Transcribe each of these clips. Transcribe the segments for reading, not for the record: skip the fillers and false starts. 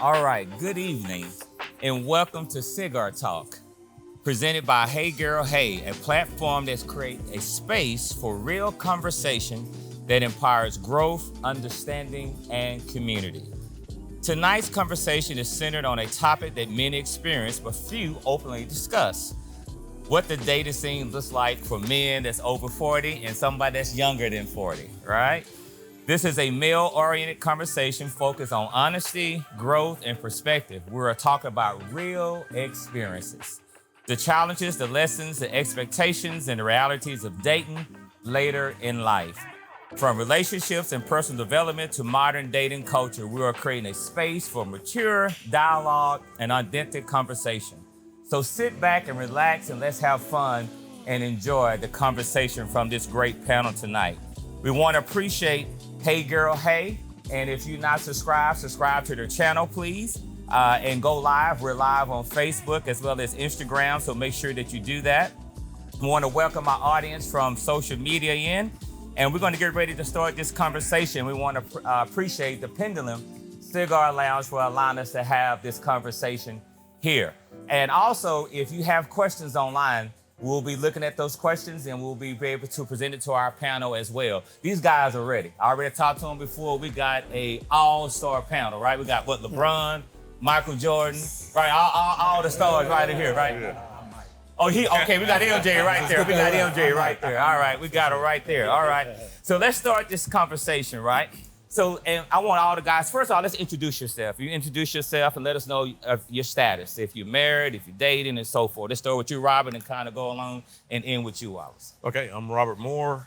All right, good evening, and welcome to Cigar Talk, presented by Hey Girl Hey, a platform that's created a space for real conversation that empowers growth, understanding, and community. Tonight's conversation is centered on a topic that many experience but few openly discuss. What the dating scene looks like for men that's over 40 and somebody that's younger than 40, right? This is a male-oriented conversation focused on honesty, growth, and perspective. We're talking about real experiences, the challenges, the lessons, the expectations, and the realities of dating later in life. From relationships and personal development to modern dating culture, we are creating a space for mature dialogue and authentic conversation. So sit back and relax and let's have fun and enjoy the conversation from this great panel tonight. We want to appreciate Hey Girl Hey, and if you're not subscribed, subscribe to their channel, please, and go live. We're live on Facebook as well as Instagram, so make sure that you do that. We want to welcome our audience from social media in, and we're going to get ready to start this conversation. We want to appreciate the Pendulum Cigar Lounge for allowing us to have this conversation here. And also, if you have questions online, we'll be looking at those questions and we'll be able to present it to our panel as well. These guys are ready. I already talked to them before. We got a all-star panel, right? We got LeBron, Michael Jordan, right? All the stars right in here, right? Yeah. Oh, okay, we got LJ right there. We got LJ right there. All right, we got it right there. All right. So let's start this conversation, right? So, and I want all the guys, first of all, let's introduce yourself. You introduce yourself and let us know of your status. If you're married, if you're dating, and so forth. Let's start with you, Robert, and kind of go along and end with you, Wallace. Okay, I'm Robert Moore.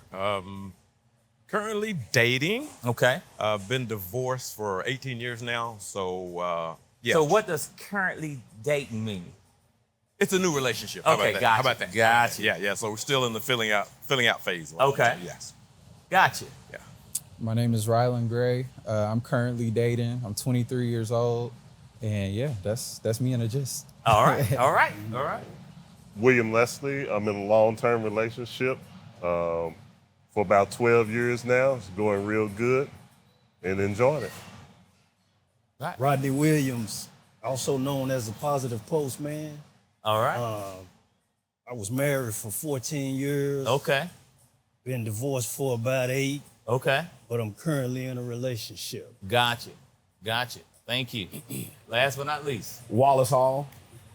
Currently dating. Okay. Been divorced for 18 years now, so yeah. So what does currently dating mean? It's a new relationship. How Okay, about that? gotcha. How about that? Gotcha. Yeah. So we're still in the filling out phase. Okay. Yes. Gotcha. Yeah. My name is Rylan Gray. I'm currently dating. I'm 23 years old. And yeah, that's me in a gist. All right. William Leslie. I'm in a long-term relationship for about 12 years now. It's going real good and enjoying it. Rodney Williams, also known as the Positive Postman. All right. I was married for 14 years. Okay. Been divorced for about 8, Okay. but I'm currently in a relationship. Gotcha. Thank you. Last but not least. Wallace Hall.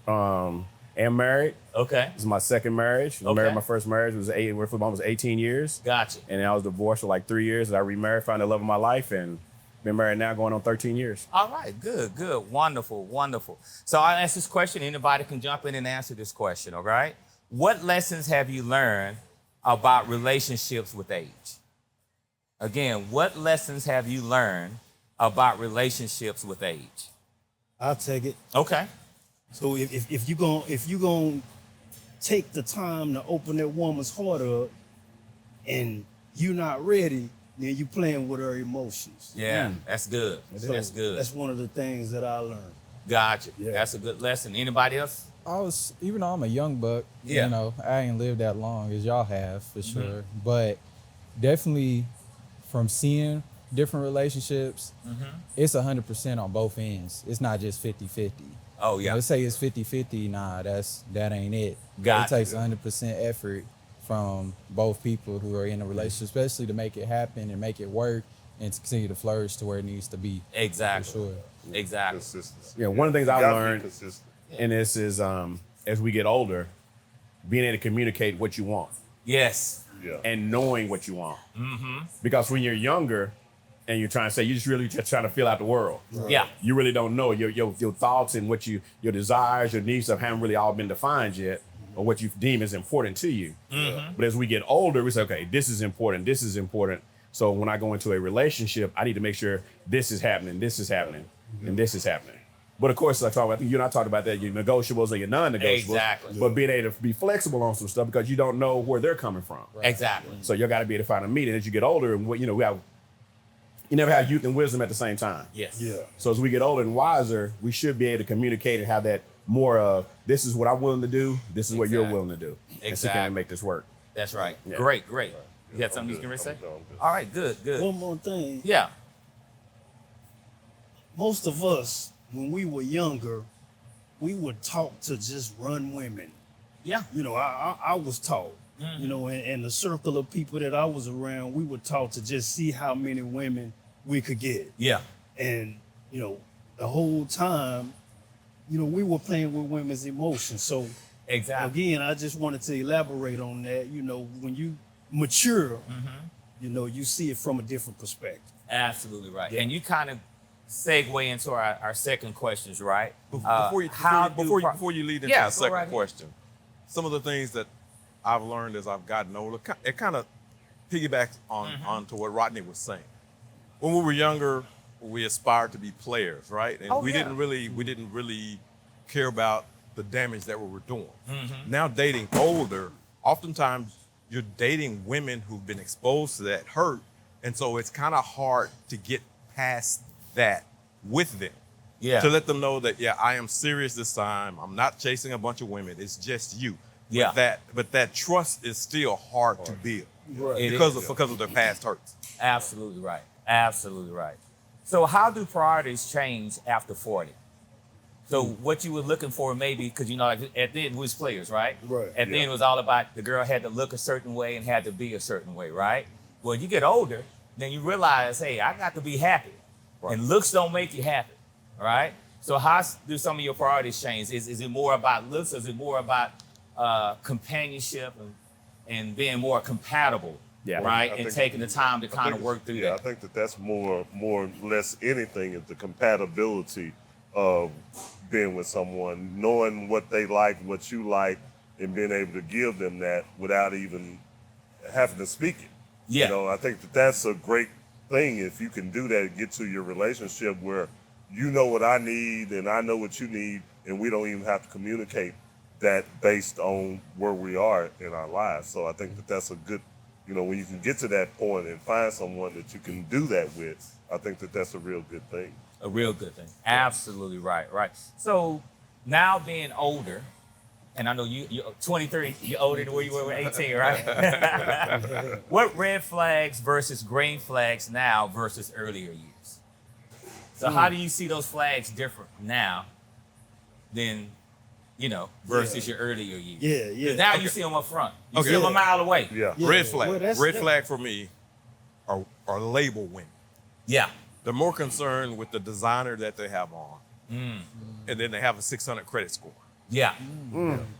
Am married. Okay. This is my second marriage. I was Okay. married. My first marriage was almost 18 years. Gotcha. And then I was divorced for like 3 years. And I remarried, found the love of my life, and been married now going on 13 years. All right, good, wonderful. So I'll ask this question. Anybody can jump in and answer this question, all right? What lessons have you learned about relationships with age? Again, what lessons have you learned about relationships with age? I'll take it. Okay. So if you gonna take the time to open that woman's heart up and you're not ready, then you playing with her emotions. Yeah, that's good. So That's good. That's one of the things that I learned. Gotcha. Yeah. That's a good lesson. Anybody else? Even though I'm a young buck, Yeah. I ain't lived that long as y'all have for sure. But definitely from seeing different relationships, it's 100% on both ends. It's not just 50-50. Oh, yeah. Let's say it's 50-50, nah, that ain't it. Gotcha. It takes 100% effort from both people who are in a relationship, especially to make it happen and make it work and to continue to flourish to where it needs to be. Exactly. For sure. Exactly. Consistency. Yeah, one of the things I You gotta be learned consistent. in this is as we get older, being able to communicate what you want Yes. Yeah. and knowing what you want. Because when you're younger and you're trying to say, you're just trying to feel out the world. Yeah. You really don't know your thoughts and what your desires, your needs haven't really all been defined yet, or what you deem is important to you. But as we get older, we say, okay, this is important. So when I go into a relationship, I need to make sure this is happening, and this is happening. But of course, I think you and I talked about that, your negotiables or your non-negotiables. Exactly. But being able to be flexible on some stuff because you don't know where they're coming from. Exactly. So you got to be able to find a meeting as you get older, and you never have youth and wisdom at the same time. Yes. Yeah. So as we get older and wiser, we should be able to communicate and have that more of, this is what I'm willing to do, this is what you're Exactly. willing to do. And so Exactly. can we make this work? That's right. Yeah. Great. You got something you can say? I'm good. All right, good. One more thing. Yeah. Most of us when we were younger, we were taught to just run women. Yeah. You know, I was taught, you know, and the circle of people that I was around, we were taught to just see how many women we could get. Yeah. And, you know, the whole time, you know, we were playing with women's emotions. So Exactly. again, I just wanted to elaborate on that. You know, when you mature, you know, you see it from a different perspective. Absolutely right. And you kind of segue into our second questions, right? Before you lead into Yeah, the go second right ahead. question, some of the things that I've learned as I've gotten older, it kind of piggybacks onto what Rodney was saying. When we were younger, we aspired to be players, right? And we didn't really care about the damage that we were doing. Now dating older, oftentimes you're dating women who've been exposed to that hurt, and so it's kind of hard to get past that with them. Yeah. To let them know that, yeah, I am serious this time. I'm not chasing a bunch of women. It's just you. Yeah. But that trust is still hard to build It because is. of their past hurts. Absolutely right. Absolutely right. So how do priorities change after 40? So what you were looking for maybe, because you know, like at the end we was players, right? Right. At the end it was all about the girl had to look a certain way and had to be a certain way, right? Well, you get older, then you realize, hey, I got to be happy. And looks don't make you happy, all right? So how do some of your priorities change? Is it more about looks? Is it more about companionship and being more compatible, Yeah. right? I And think- taking the time to I kind of think- work through yeah, that. I think that's more or less anything is the compatibility of being with someone, knowing what they like, what you like, and being able to give them that without even having to speak it. Yeah. You know, I think that's a great thing if you can do that, get to your relationship where you know what I need and I know what you need, and we don't even have to communicate that based on where we are in our lives. So I think that's a good, you know, when you can get to that point and find someone that you can do that with, I think that's a real good thing. A real good thing. Absolutely right, right. So now being older, and I know you're 23, you're older than where you were 18, right? What red flags versus green flags now versus earlier years? So how do you see those flags different now than, you know, versus your earlier years? Yeah, yeah. 'Cause now you see them up front. You see Okay. them a mile away. Yeah. Yeah. Red flag. Well, Red flag for me are label women. Yeah. They're more concerned with the designer that they have on, and then they have a 600 credit score. Yeah.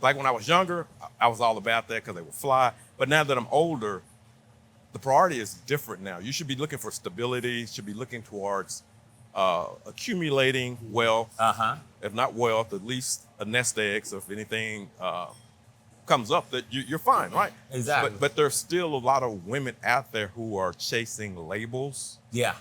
Like when I was younger, I was all about that because they would fly. But now that I'm older, the priority is different now. You should be looking for stability, should be looking towards accumulating wealth, Uh-huh. if not wealth, at least a nest egg. So if anything comes up, that you're fine, right? Exactly. But there's still a lot of women out there who are chasing labels. Yeah.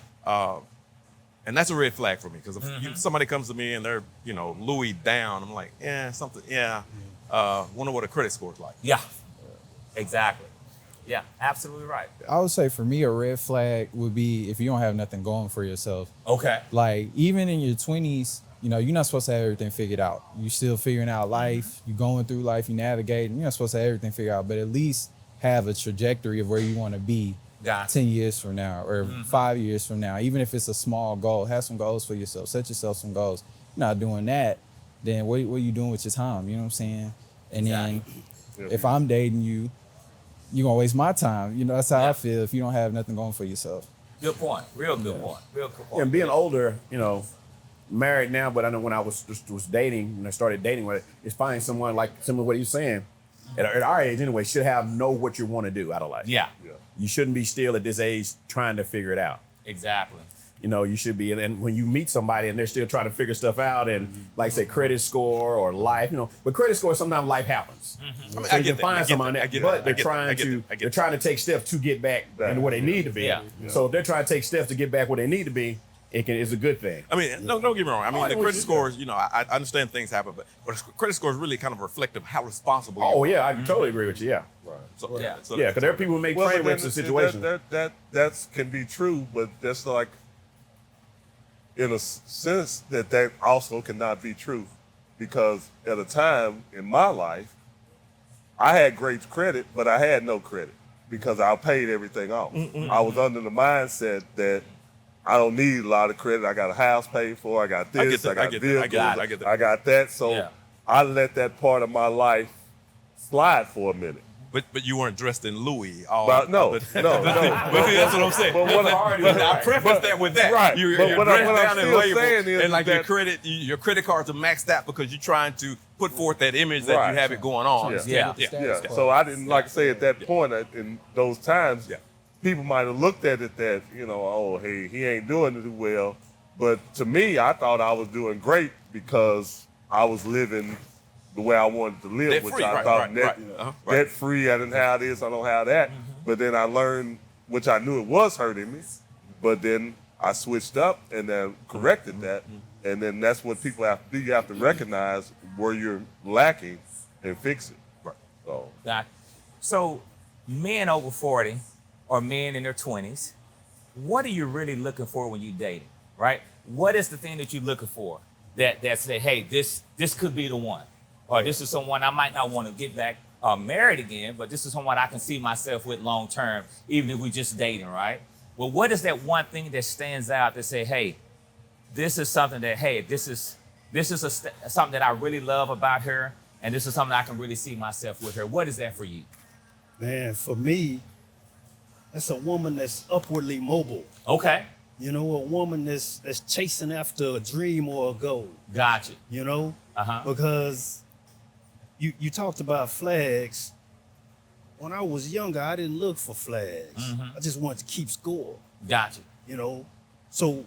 And that's a red flag for me because if somebody comes to me and they're, you know, Louis down, I'm like, wonder what a credit score is like. Yeah. Exactly. Yeah. Absolutely right. I would say for me, a red flag would be if you don't have nothing going for yourself. Okay. Like even in your 20s, you know, you're not supposed to have everything figured out. You're still figuring out life. You're going through life. You're navigating. You're not supposed to have everything figured out, but at least have a trajectory of where you want to be Gotcha. 10 years from now or 5 years from now. Even if it's a small goal, have some goals for yourself. Set yourself some goals. You're not doing that, then what are you doing with your time? You know what I'm saying? And then if I'm dating you, you're going to waste my time. You know, that's how I feel if you don't have nothing going for yourself. Good point. Real good point. Real good point. And being older, you know, married now, but I know when I was dating, when I started dating, it's finding someone like similar to what he's saying. At our age anyway, should know what you want to do out of life. Yeah. You shouldn't be still at this age trying to figure it out. Exactly. You know, you should be, and when you meet somebody and they're still trying to figure stuff out, and like say credit score or life, you know, but credit score sometimes life happens. So I you get can that, find I get someone that, I that, get but that, I they're get that, trying I get to that, I get they're that. trying to take steps to get back into where they need to be. Yeah. So if they're trying to take steps to get back where they need to be, it's a good thing. I mean, don't get me wrong. I mean, I the know what credit you scores, you know, I understand things happen, but credit score is really kind of reflective of how responsible you Oh are. yeah, I totally agree with you. Yeah, So, Yeah. so yeah, because there are people who make Well, train but wrecks then of situations. that can be true, but that's like in a sense that also cannot be true, because at a time in my life, I had great credit, but I had no credit because I paid everything off. I was under the mindset that I don't need a lot of credit. I got a house paid for. I got this. I got vehicles. I got that. So Yeah. I let that part of my life slide for a minute. But you weren't dressed in Louis. All, But no. But that's what I'm saying. But what I preface that with that. Right. You're But what I'm dressed down and still labeled, saying is and like that- your credit cards are maxed out because you're trying to put forth that image that Right. you have it going on. Yeah. Status quo. So I didn't like to say at that point in those times. Yeah. People might have looked at it that, oh, hey, he ain't doing it well. But to me, I thought I was doing great because I was living the way I wanted to live, Debt which free, I right, thought right, right. Right. debt free. I didn't have this, I don't have that. But then I learned, which I knew it was hurting me, but then I switched up and then corrected that. And then that's what people have to do. You have to recognize where you're lacking and fix it. Right. So So men over 40 or men in their 20s, what are you really looking for when you dating, right? What is the thing that you're looking for that say, hey, this could be the one, or this is someone I might not want to get back married again, but this is someone I can see myself with long term, even if we're just dating, right? Well, what is that one thing that stands out that say, hey, this is something that, hey, this is something that I really love about her, and this is something I can really see myself with her. What is that for you? Man, for me, that's a woman that's upwardly mobile. Okay, A woman that's chasing after a dream or a goal. gotcha. Uh-huh. Because you talked about flags. When I was younger, I didn't look for flags. I just wanted to keep score. Gotcha. So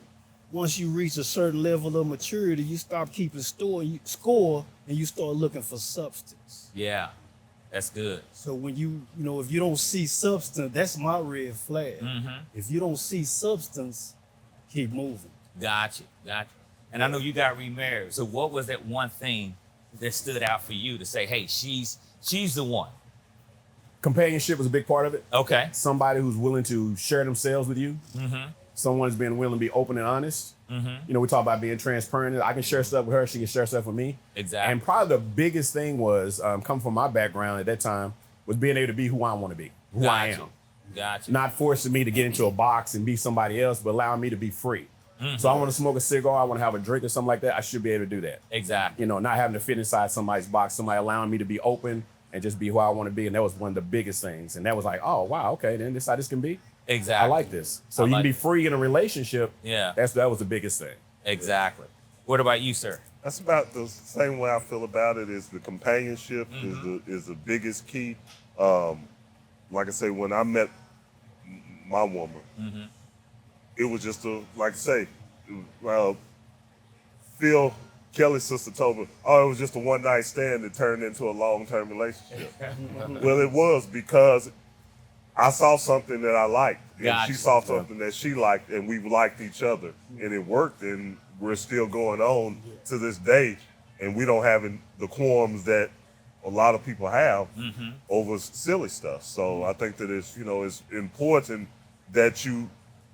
once you reach a certain level of maturity, you stop keeping score and you start looking for substance. Yeah, that's good. So when if you don't see substance, that's my red flag. If you don't see substance, keep moving. Gotcha. And I know you got remarried. So what was that one thing that stood out for you to say, hey, she's the one? Companionship was a big part of it. Okay. Somebody who's willing to share themselves with you. Someone who's been willing to be open and honest. We talk about being transparent. I can share stuff with her. She can share stuff with me. Exactly. And probably the biggest thing was, coming from my background at that time, was being able to be who I want to be, who I am. Gotcha. Not forcing me to get into a box and be somebody else, but allowing me to be free. So I want to smoke a cigar, I want to have a drink or something like that, I should be able to do that. Exactly. Not having to fit inside somebody's box, somebody allowing me to be open and just be who I want to be. And that was one of the biggest things. And that was like, oh, wow, okay, then this is how this can be. Exactly. I like this. So I you like can be it. free in a relationship. Yeah. That was the biggest thing. Exactly. What about you, sir? that's about the same way I feel about it. Is the companionship is the biggest key. Like I say, when I met my woman, it was just Phil Kelly's sister told me, oh, it was just a one night stand that turned into a long-term relationship. Well, it was because I saw something that I liked, and Gotcha. she saw something that she liked, and we liked each other, and it worked, and we're still going on to this day, and we don't have the qualms that a lot of people have over silly stuff. So I think that it's important that you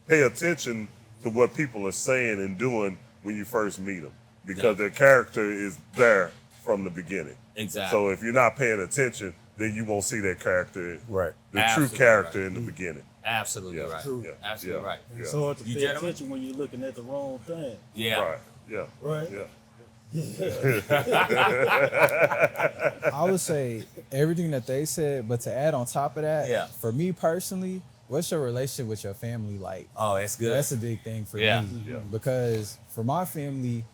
pay attention to what people are saying and doing when you first meet them, because their character is there from the beginning. Exactly. So if you're not paying attention, then you won't see that character, Right. the Absolutely true character right. in the beginning. Absolutely Yeah. right. True. Yeah. Absolutely Yeah. right. Yeah. It's hard to You pay gentlemen? attention when you're looking at the wrong thing. Yeah. Right. Yeah. Right? Yeah. I would say everything that they said, but to add on top of that, Yeah. for me personally, what's your relationship with your family like? Oh, that's good. That's a big thing for Yeah. me. Yeah. Because for my family,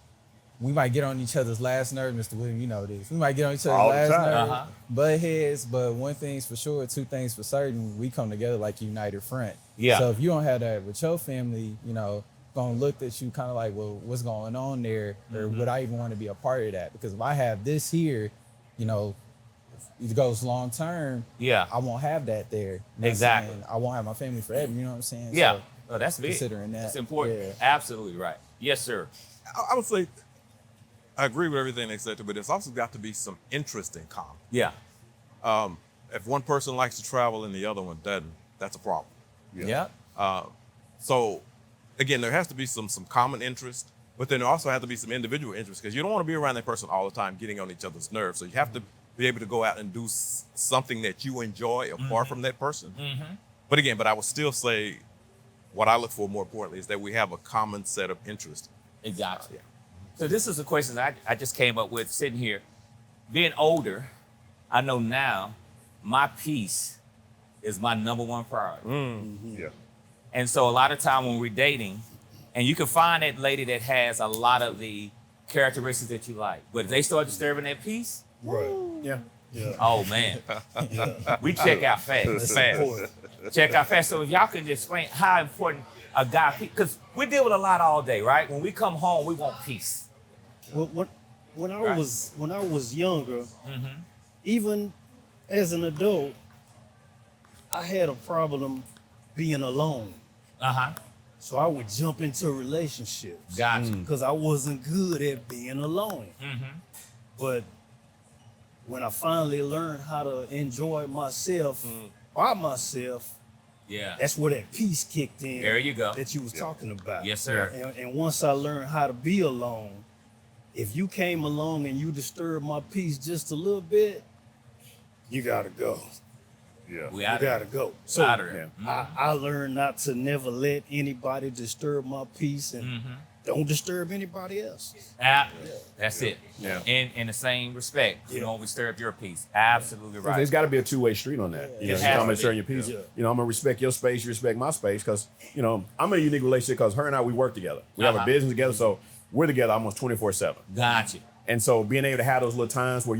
we might get on each other's last nerve, Mr. William, you know this. We might get on each All the other's last time. nerve, butt heads, but one thing's for sure, two things for certain, we come together like a united front. Yeah. So if you don't have that with your family, gonna look at you kind of like, well, what's going on there? Or would I even want to be a part of that? Because if I have this here, if it goes long term, Yeah. I won't have that there. You know what I'm Exactly. saying? I won't have my family forever, you know what I'm saying? Yeah. So, Oh, that's big. considering that, That's important. yeah. Absolutely right. Yes, sir. I would say I agree with everything they said, but there's also got to be some interest in common. Yeah. If one person likes to travel and the other one doesn't, that's a problem. Yeah. So, again, there has to be some common interest, but then there also has to be some individual interest, because you don't want to be around that person all the time getting on each other's nerves. So you have to be able to go out and do something that you enjoy apart from that person. But again, I would still say what I look for more importantly is that we have a common set of interests. Exactly. So this is a question that I just came up with sitting here. Being older, I know now my peace is my number one priority. Yeah. And so a lot of time when we're dating, and you can find that lady that has a lot of the characteristics that you like, but if they start disturbing that peace, Right. Yeah. Yeah. oh man, we check out fast. Check out fast. So if y'all can explain how important a guy, because we deal with a lot all day, right? When we come home, we want peace. When I Right. was younger, even as an adult, I had a problem being alone. So I would jump into relationships Gotcha. because I wasn't good at being alone. But when I finally learned how to enjoy myself by myself, Yeah. that's where that peace kicked in. There you go. That you was talking about. Yes, sir. And once I learned how to be alone, if you came along and you disturbed my peace just a little bit, you gotta go. Yeah. We You out of gotta here. go. So Out of here. I learned not to never let anybody disturb my peace and don't disturb anybody else. That's it. Yeah. In the same respect, you don't disturb your peace. Absolutely right. There's got to be a two-way street on that. You know, It you has come to and share be. your peace. Yeah. You know, I'm gonna respect your space, you respect my space, because you know I'm in a unique relationship because her and I we work together. We have a business together, so we're together almost 24/7. Gotcha. And so being able to have those little times where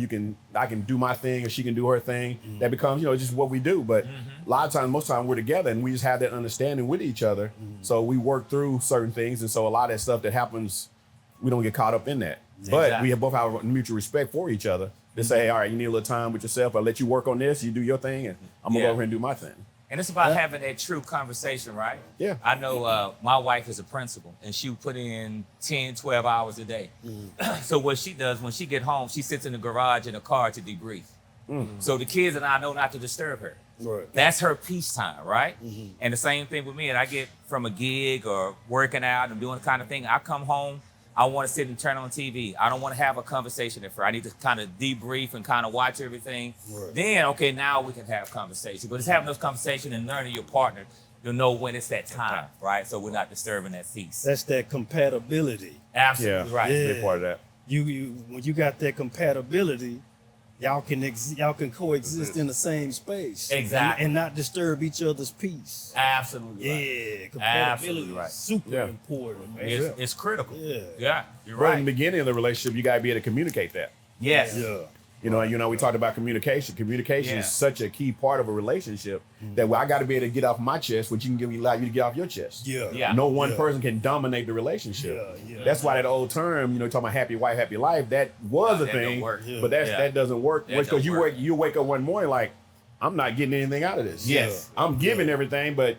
I can do my thing or she can do her thing, that becomes, you know, just what we do. But a lot of times, most time we're together and we just have that understanding with each other. So we work through certain things. And so a lot of that stuff that happens, we don't get caught up in that. But Exactly. we have both have mutual respect for each other to say, hey, all right, you need a little time with yourself. I'll let you work on this. You do your thing and I'm gonna Yeah. go over here and do my thing. And it's about having that true conversation, right? Yeah. I know my wife is a principal and she put in 10, 12 hours a day. So what she does when she get home, she sits in the garage in the car to debrief. So the kids and I know not to disturb her. Right. That's her peace time, right? And the same thing with me. And I get from a gig or working out and doing the kind of thing. I come home, I want to sit and turn on TV. I don't want to have a conversation at first. I need to kind of debrief and kind of watch everything. Right. Then, okay, now we can have conversation. But it's having those conversations and learning your partner. You'll know when it's that time, right? So we're not disturbing that peace. That's that compatibility. Absolutely right. Yeah. Big part of that. You when you got that compatibility, y'all can coexist in the same space. Exactly. And not disturb each other's peace. Absolutely right. Yeah, compatibility Absolutely right. is super Yeah. important, man. It's critical. Yeah. You're Right in right. the beginning of the relationship, you gotta be able to communicate that. Yes. Yeah. You know, we talked about communication. Communication is such a key part of a relationship that I got to be able to get off my chest, which you can allow you to get off your chest. Yeah. Yeah. No one Yeah. person can dominate the relationship. Yeah, yeah. That's why that old term, talking about happy wife, happy life, that was a That don't thing, work. Yeah. but that doesn't work. That Because don't work. you wake up one morning like, I'm not getting anything out of this. Yes. I'm giving everything, but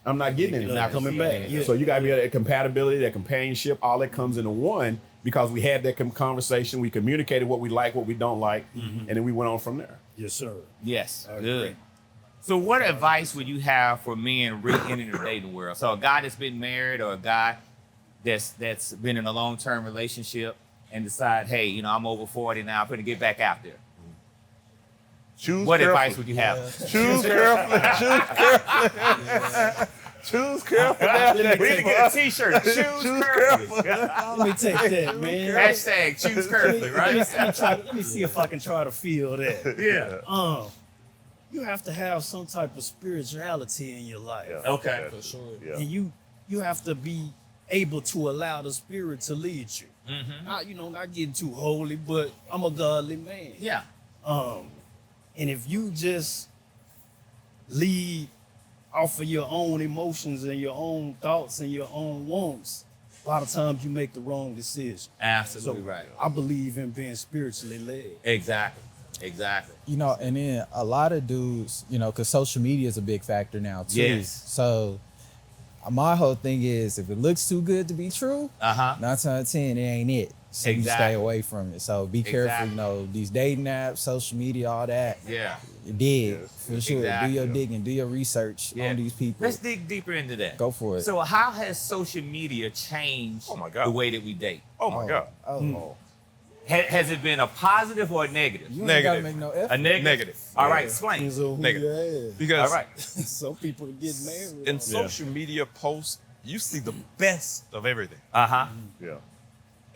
I'm not getting anything. Not coming back. Yeah. So you got to be able to compatibility, that companionship, all that comes into one because we had that conversation. We communicated what we like, what we don't like, and then we went on from there. Yes, sir. Yes. I Good. agree. So what advice would you have for men re-entering the dating world? So a guy that's been married or a guy that's been in a long-term relationship and decide, hey, I'm over 40 now, I'm going to get back out there. Choose What carefully. advice would you have? Choose carefully. Choose carefully. Choose carefully. We need to get a t-shirt. Choose carefully. Let me take that, man. Hashtag choose carefully, right? Let me see if I can try to feel that. Yeah. You have to have some type of spirituality in your life. Yeah. Okay. For sure. Yeah. And you have to be able to allow the spirit to lead you. Not getting too holy, but I'm a godly man. Yeah. And if you just lead off of your own emotions and your own thoughts and your own wants, a lot of times you make the wrong decision. Absolutely So right. I believe in being spiritually led. Exactly. And then a lot of dudes, because social media is a big factor now too. Yes. So my whole thing is, if it looks too good to be true, Uh-huh. 9 times out of 10, it ain't it. So you Exactly. stay away from it. So be careful, Exactly. these dating apps, social media, all that. Yeah. Dig, for sure. Exactly. Do your digging, do your research Yeah. on these people. Let's dig deeper into that. Go for it. So how has social media changed Oh my God. the way that we date? Oh my God. Oh. Has it been a positive or a negative? You ain't gotta Negative. make no effort. A negative. Negative. All right, Yeah. explain. Depends on who Negative. you ask. Because All right. Some people get married. in social media posts, you see the best of everything. Uh-huh. Yeah.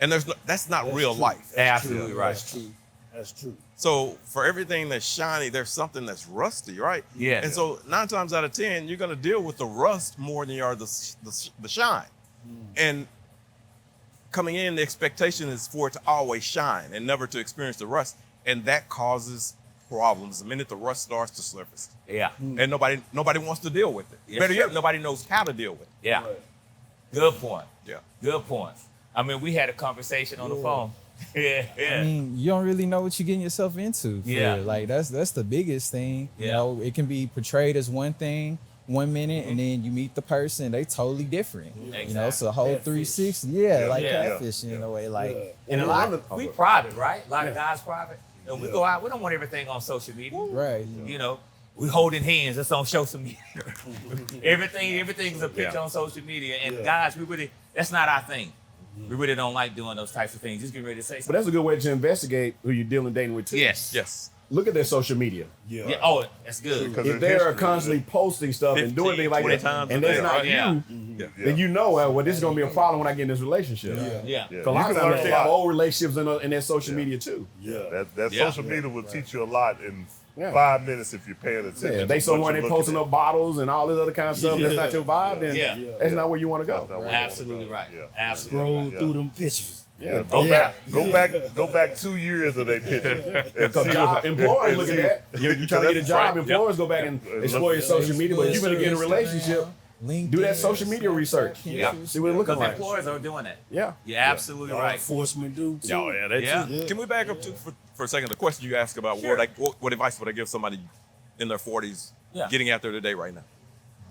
And that's not real true. life. Absolutely right. That's true. That's true. So for everything that's shiny, there's something that's rusty, right? Yeah. And so 9 times out of 10, you're going to deal with the rust more than you are the shine. And coming in, the expectation is for it to always shine and never to experience the rust. And that causes problems the minute the rust starts to surface. Yeah. And nobody wants to deal with it. Yes, Better sir. yet, nobody knows how to deal with it. Yeah. Right. Good point. Yeah. Good point. I mean, we had a conversation on the phone. Yeah. I mean, you don't really know what you're getting yourself into. for Yeah. real. Like that's the biggest thing. You Yeah. know, it can be portrayed as one thing 1 minute, and then you meet the person, they totally different. You know, it's a whole Catfish. 360. Yeah, like Yeah. catfishing in a way. Like, Yeah. And a lot of we private, right? A lot of Yeah. guys private. And we go out, we don't want everything on social media. right. You know, we holding hands, that's on social media. Everything's a picture on social media. And Yeah. guys, that's not our thing. We really don't like doing those types of things. Just get ready to say But something. that's a good way to investigate who you're dealing dating with too. Yes. Yes. Look at their social media. Yeah. Yeah. Oh, that's good. Because If there's they are history. constantly posting stuff and doing 15, things like 20 that, times and a that's day, not right? you, Yeah. Yeah. then you know, well, this is going to be a problem when I get in this relationship. Yeah. Yeah. Yeah. Because a lot You of can times learn they a have lot. old relationships in their social media too. Yeah. That Yeah. social media will teach you a lot in Yeah. 5 minutes if you're paying attention. Yeah, to they what somewhere you're they looking posting at. up bottles and all this other kind of stuff. That's Yeah. not your vibe. Then Yeah. that's not where you want to That's not go. where you wanna Absolutely go. right. Yeah. Absolutely. Scroll Yeah. through them pictures. Yeah, Go back 2 years of their picture. And see what- Employers and look see- at that. You're trying to get a job. Right. Employers go back and explore your social media. But you better get in a relationship. LinkedIn, Do that social media research. Yeah. See what it looking Because like. employers are doing that. Yeah. You're absolutely Law right. enforcement do too. Oh, yeah, that's Yeah. Yeah. Can we back up for a second? The question you asked about Sure. what advice would I give somebody in their 40s Yeah. getting out there today right now?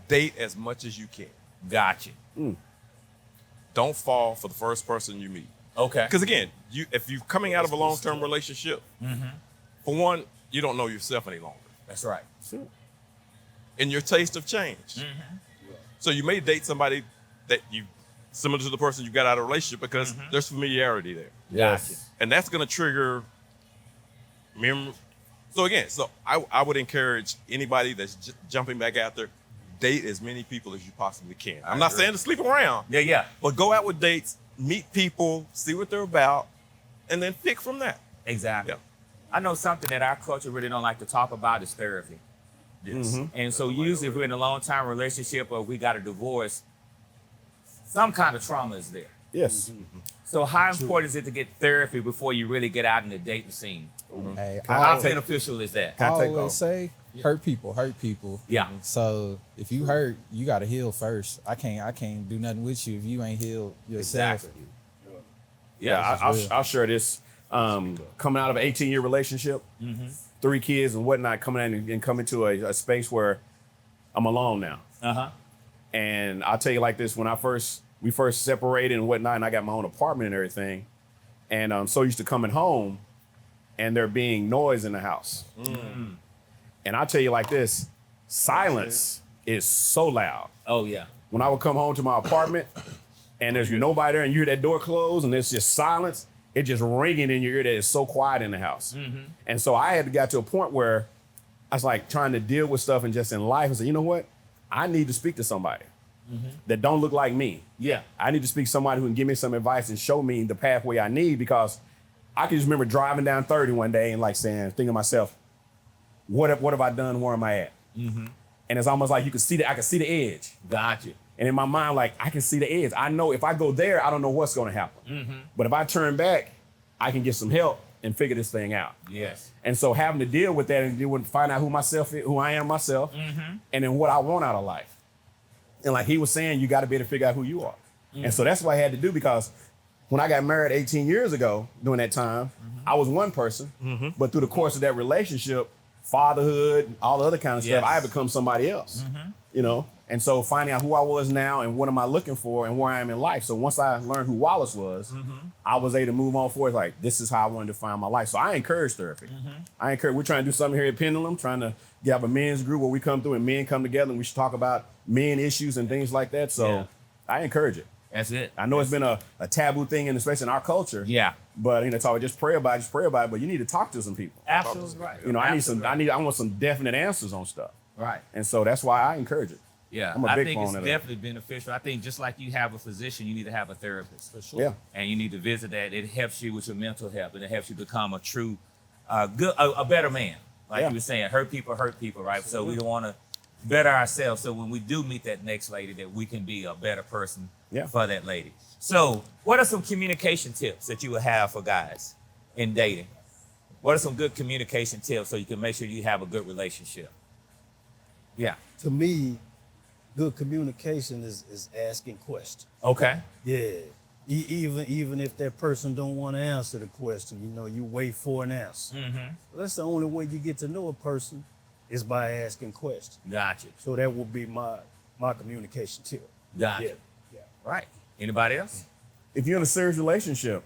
Date as much as you can. Gotcha. Don't fall for the first person you meet. Okay. Because again, if you're coming out of a long-term relationship, for one, you don't know yourself any longer, That's right. and your taste have changed. So you may date somebody that you similar to the person you got out of a relationship because there's familiarity there, Gotcha. and that's going to trigger memory. So again, I would encourage anybody that's jumping back out there, date as many people as you possibly can. I'm not saying to sleep around, Yeah, yeah. but go out with dates, meet people, see what they're about, and then pick from that. Exactly. Yeah. I know something that our culture really don't like to talk about is therapy. Yes. And so usually if we're in a long-time relationship or we got a divorce, some kind of trauma is there. Yes. So how important is it to get therapy before you really get out in the dating scene? Hey, How beneficial is that? I Can I take always off? say, hurt people. Yeah. So if you hurt, you got to heal first. I can't do nothing with you if you ain't healed yourself. Exactly. Yeah, I'll share this. Coming out of an 18-year relationship, 3 kids and whatnot, coming in and coming to a space where I'm alone now. Uh-huh. And I'll tell you like this: when we first separated and whatnot, and I got my own apartment and everything, and I'm so used to coming home, and there being noise in the house. And I'll tell you like this: silence is so loud. Oh, yeah. When I would come home to my apartment and there's nobody there and you hear that door close and there's just silence, it just ringing in your ear that it's so quiet in the house. And so I had got to a point where I was like trying to deal with stuff and just in life and say, you know what? I need to speak to somebody that don't look like me. Yeah. I need to speak to somebody who can give me some advice and show me the pathway I need, because I can just remember driving down 30 one day and like thinking to myself, what have I done? Where am I at? And it's almost like I can see the edge. Gotcha. And in my mind, like, I can see the edge. I know if I go there, I don't know what's going to happen. But if I turn back, I can get some help and figure this thing out. Yes. And so having to deal with that and deal with find out who I am myself, and then what I want out of life. And like he was saying, you got to be able to figure out who you are. And so that's what I had to do, because when I got married 18 years ago, during that time, I was one person. But through the course of that relationship, fatherhood, all the other kind of stuff, Yes. I had become somebody else. You know? And so finding out who I was now and what am I looking for and where I am in life. So once I learned who Wallace was, I was able to move on forward. Like, this is how I wanted to find my life. So I encourage therapy. We're trying to do something here at Pendulum, trying to have a men's group where we come through and men come together and we should talk about men issues and things like that. So Yeah. I encourage it. That's it. I know it's been a taboo thing, especially in our culture. Yeah. But it's always just pray about it. But you need to talk to some people. Absolutely right. I want some definite answers on stuff. Right. And so that's why I encourage it. Yeah. I'm a I big think it's proponent of definitely beneficial. I think just like you have a physician, you need to have a therapist. For sure. Yeah. And you need to visit that. It helps you with your mental health, and it helps you become a true, a better man. Like Yeah. you were saying, hurt people, right? So we want to better ourselves. So when we do meet that next lady, that we can be a better person for that lady. So what are some communication tips that you would have for guys in dating? What are some good communication tips so you can make sure you have a good relationship? Yeah. To me, good communication is asking questions. Okay. Yeah. Even if that person don't want to answer the question, you wait for an answer. Mm-hmm. That's the only way you get to know a person is by asking questions. Gotcha. So that will be my communication tip. Gotcha. Yeah. Right. Anybody else? If you're in a serious relationship,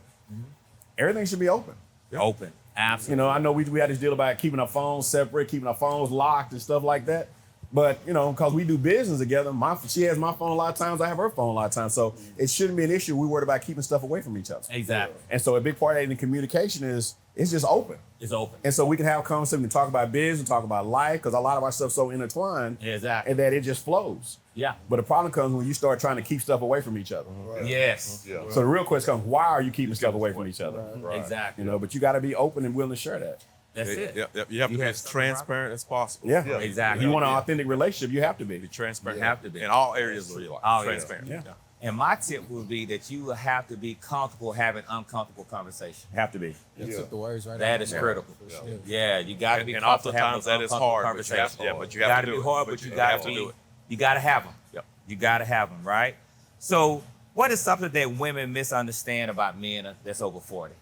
everything should be open. Open. Absolutely. I know we had this deal about keeping our phones separate, keeping our phones locked and stuff like that. But, because we do business together, she has my phone a lot of times, I have her phone a lot of times. So it shouldn't be an issue. We're worried about keeping stuff away from each other. Exactly. And so a big part of that in communication is it's just open. It's open. And so we can have a conversation and talk about business and talk about life, because a lot of our stuff's so intertwined. Exactly. And that it just flows. Yeah. But the problem comes when you start trying to keep stuff away from each other. Right. Yes. Yeah. So the real question comes, why are you keeping stuff away from each other? Right. Exactly. But you got to be open and willing to share that. That's it. Yep. You have to be as transparent as possible. Yeah. Yeah. Exactly. If you want an authentic relationship, you have to be. Be transparent. You have to be. In all areas of your life. Oh, yeah. Transparent. Yeah. And my tip would be that you will have to be comfortable having uncomfortable conversation. Have to be. You Yeah. took the words right That out is of my critical. mouth. Yeah, you got to be And comfortable having oftentimes that is uncomfortable hard, but you have, conversations. but you have to do be it. hard, but you got to be. do it. You got to have them. Yep. You got to have them, right? So, what is something that women misunderstand about men that's over 40?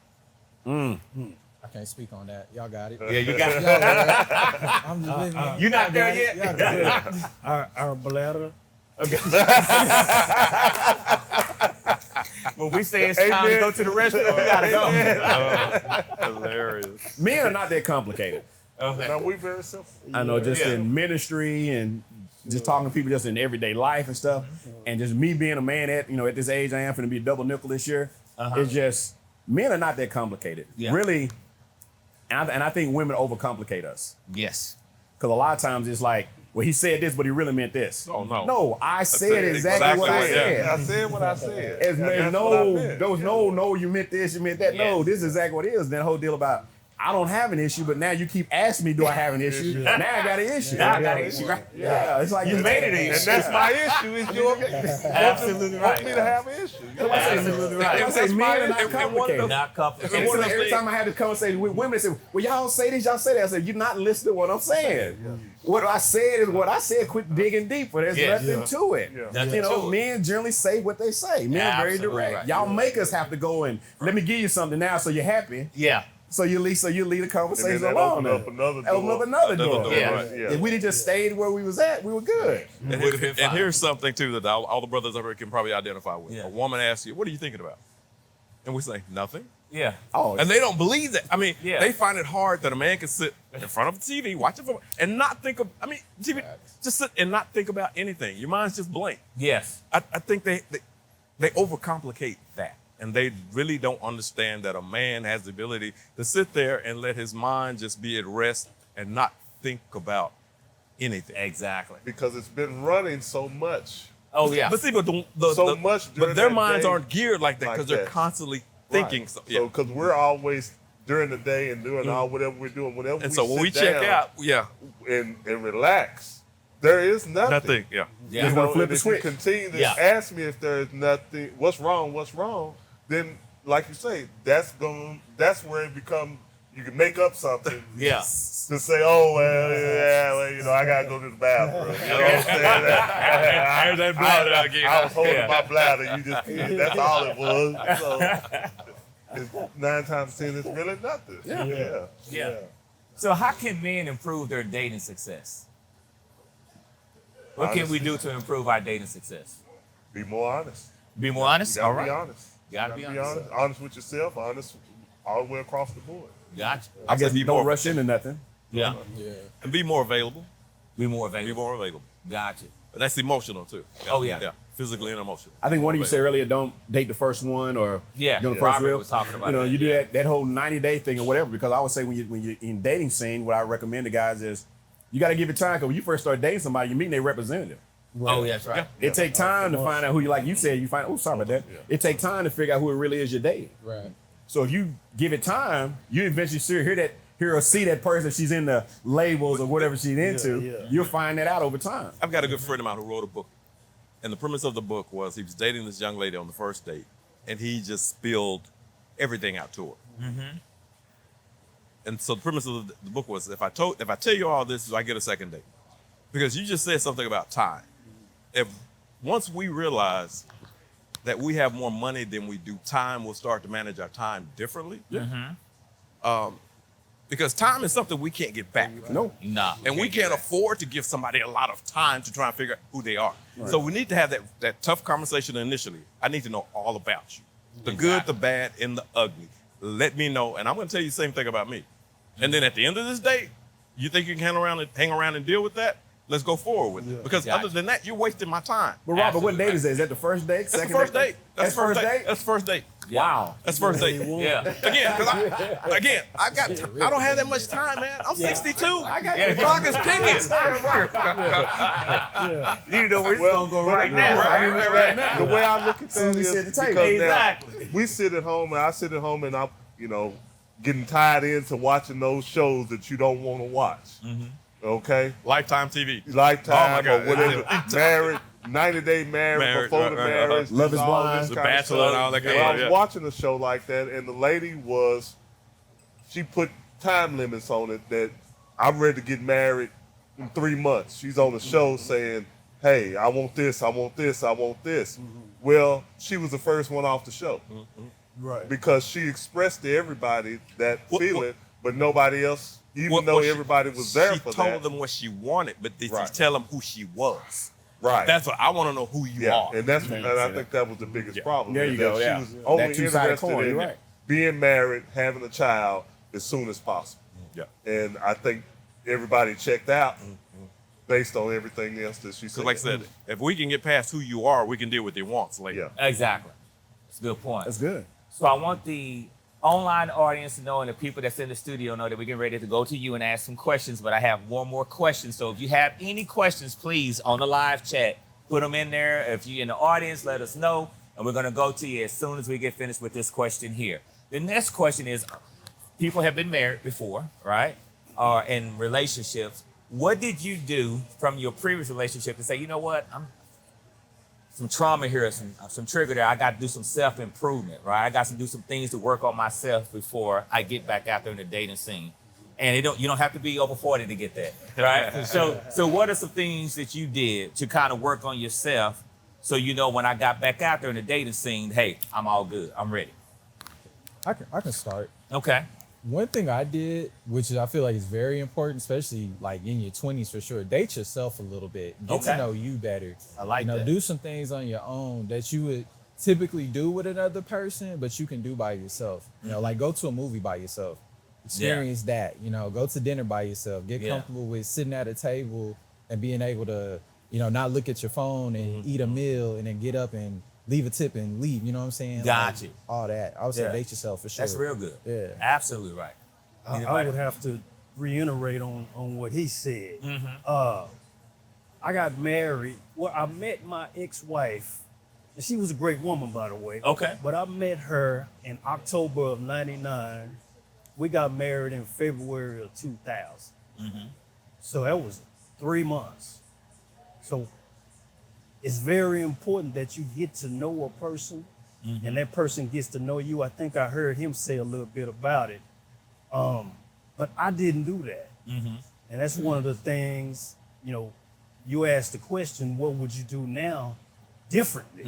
I can't speak on that. Y'all got it. Yeah, you got. I'm just living. You're not there yet. Our bladder. When we say it's time to go to the restroom, we gotta go. Hilarious. Men are not that complicated. Now we very simple. I know, just in ministry and just talking to people just in everyday life and stuff. And just me being a man at this age I am, finna be a double nickel this year. It's just, men are not that complicated. Yeah. Really, and I think women overcomplicate us. Yes. Because a lot of times it's like, well, he said this, but he really meant this. Oh, no. No, I said exactly what I said. I said what I said. It's, That's no, what I meant. there was no, you meant this, you meant that. Yeah. No, this is exactly what it is. That whole deal about, I don't have an issue, but now you keep asking me, do I have an issue? Now I got an issue. Now I got an issue, right? Yeah, it's like You made it an And issue. that's my issue. Is your Absolutely want right. me to have an issue? Absolutely right. I say men are not and one of complicated. the- Not complicated. And one of so those every things- time I have this conversation with women, they say, well, y'all say this, y'all say that. I said, you're not listening to what I'm saying. What I said is what I said. Quit digging deeper. There's Yeah. nothing to it. Yeah. Nothing to it. Men generally say what they say. Men are very Absolutely direct. right. Y'all make us have to go and let me give you something now so you're happy. Yeah. So you lead the conversation And then that along. open up another door. Open up another door. Yeah. Right, yeah. If we'd have just stayed where we was at, we were good. And, Would've been and fine. here's something too that all the brothers up here can probably identify with. Yeah. A woman asks you, "What are you thinking about?" And we say, "Nothing." Yeah. Oh, And they don't believe that. I mean, Yeah. they find it hard that a man can sit in front of the TV, watch it, and not think of. I mean, TV, just sit and not think about anything. Your mind's just blank. Yes. I think they overcomplicate that, and they really don't understand that a man has the ability to sit there and let his mind just be at rest and not think about anything. Exactly. Because it's been running so much. Oh yeah. But see, but Much during but their that minds day aren't geared like that like because they're that. constantly thinking. Right. So, So because we're always during the day and doing Mm. all whatever we're doing, whatever. and so when we sit check down out, and relax, there is nothing. nothing. Yeah. Yeah. Just wanna flip and the if switch. you continue to Yeah. ask me if there's nothing, what's wrong, then like you say, that's where it becomes. You can make up something. Yeah. To say, oh well, I gotta go to the bathroom. You know what I'm saying? There's that bladder again. I was holding Yeah. my bladder. You just that's all it was. So it's 9 times 10, it's really nothing. Yeah. So how can men improve their dating success? What can we do to improve our dating success? Be more honest. Be more honest. You gotta All right. be honest. Gotta be honest. Honest with yourself. Honest all the way across the board. Gotcha. I guess be don't more- rush into nothing. Yeah. Yeah. And be more available. Be more Be available. more available. Gotcha. But that's emotional too. Oh, yeah. Yeah. Physically and emotionally. I think one of you said earlier, don't date the first one or Yeah, the first Robert real. was talking about you know, that, you do yeah. that whole 90-day thing or whatever. Because I would say when you're in dating scene, what I recommend to guys is you got to give it time. Because when you first start dating somebody, you're meeting their representative. Oh, yeah, that's right. It take time to find out who you like. You said you find. Oh, sorry about that. Yeah. It take time to figure out who it really is you're dating. Right. So if you give it time, you eventually hear or see that person she's in the labels or whatever she's into. yeah. You'll find that out over time. I've got a good friend of mine who wrote a book. And the premise of the book was he was dating this young lady on the first date, and he just spilled everything out to her. Mm-hmm. And so the premise of the book was, if I tell you all this, I get a second date, because you just said something about time. If once we realize that we have more money than we do time, we'll start to manage our time differently. Because time is something we can't get back. No. Nah. And we can't afford to give somebody a lot of time to try and figure out who they are. Right. So we need to have that tough conversation initially. I need to know all about you. The good, the bad, and the ugly. Let me know. And I'm going to tell you the same thing about me. And then at the end of this date, you think you can hang around and deal with that? Let's go forward with it. Because Gotcha. other than that, you're wasting my time. But Robert, what Absolutely. date is that? Is that the first date? That's the Second first date. That's the first date. date? That's the first date. Wow. That's first date. Yeah. Again, because I don't have that much time, man. I'm 62. The clock is ticking. You know we're Well, gonna go but- right now. Right now. The way I look at Soon as things you is sit at the table. because now Exactly. we sit at home and I sit at home and I'm, getting tied into watching those shows that you don't want to watch. Okay? Lifetime TV. Lifetime Oh, my or God. whatever. Married, 90-day married, Married, before the right. marriage. Love is all Blind. this The kind of Bachelor stuff. and all that kind Well, of I was stuff, yeah. watching a show like that and the lady she put time limits on it that I'm ready to get married in 3 months. She's on the show saying, hey, I want this, I want this, I want this. Well, she was the first one off the show. Right. Because she expressed to everybody that What- feeling, but nobody else, even though everybody was there for She told that. them what she wanted, but did Right. she tell them who she was? Right. That's what I want to know, who you yeah, are. and I think that was the biggest problem. There is you that go, She yeah. was That only two-sided interested coin, in you're right. being married, having a child as soon as possible. Yeah. And I think everybody checked out based on everything else that she said. Because like I said, if we can get past who you are, we can deal with your wants later. Yeah. Exactly. That's a good point. That's good. So I want the online audience to know and the people that's in the studio know that we're getting ready to go to you and ask some questions, but I have one more question. So if you have any questions, please, on the live chat, put them in there. If you're in the audience, let us know, and we're going to go to you as soon as we get finished with this question here. The next question is, people have been married before, right? Or in relationships. What did you do from your previous relationship to say, you know what, some trauma here, some trigger there. I got to do some self-improvement, right? I got to do some things to work on myself before I get back out there in the dating scene. And you don't have to be over 40 to get that, right? So what are some things that you did to kind of work on yourself so you know when I got back out there in the dating scene, hey, I'm all good, I'm ready. I can start. Okay. One thing I did, which I feel like is very important, especially like in your 20s for sure, date yourself a little bit. Get Okay. to know you better. I like that. Do some things on your own that you would typically do with another person, but you can do by yourself. Like go to a movie by yourself. Experience that. Go to dinner by yourself. Get comfortable with sitting at a table and being able to, not look at your phone and eat a meal and then get up and leave a tip and leave. You know what I'm saying? Got you. All that. I would say Yeah. date yourself for sure. That's real good. Yeah. Absolutely right. I Anybody? would have to reiterate on what he said. Mm-hmm. I got married. Well, I met my ex-wife, and she was a great woman, by the way. Okay. But I met her in October of '99. We got married in February of 2000. Mm-hmm. So that was 3 months. So it's very important that you get to know a person, and that person gets to know you. I think I heard him say a little bit about it. But I didn't do that. And that's one of the things, you asked the question, what would you do now differently?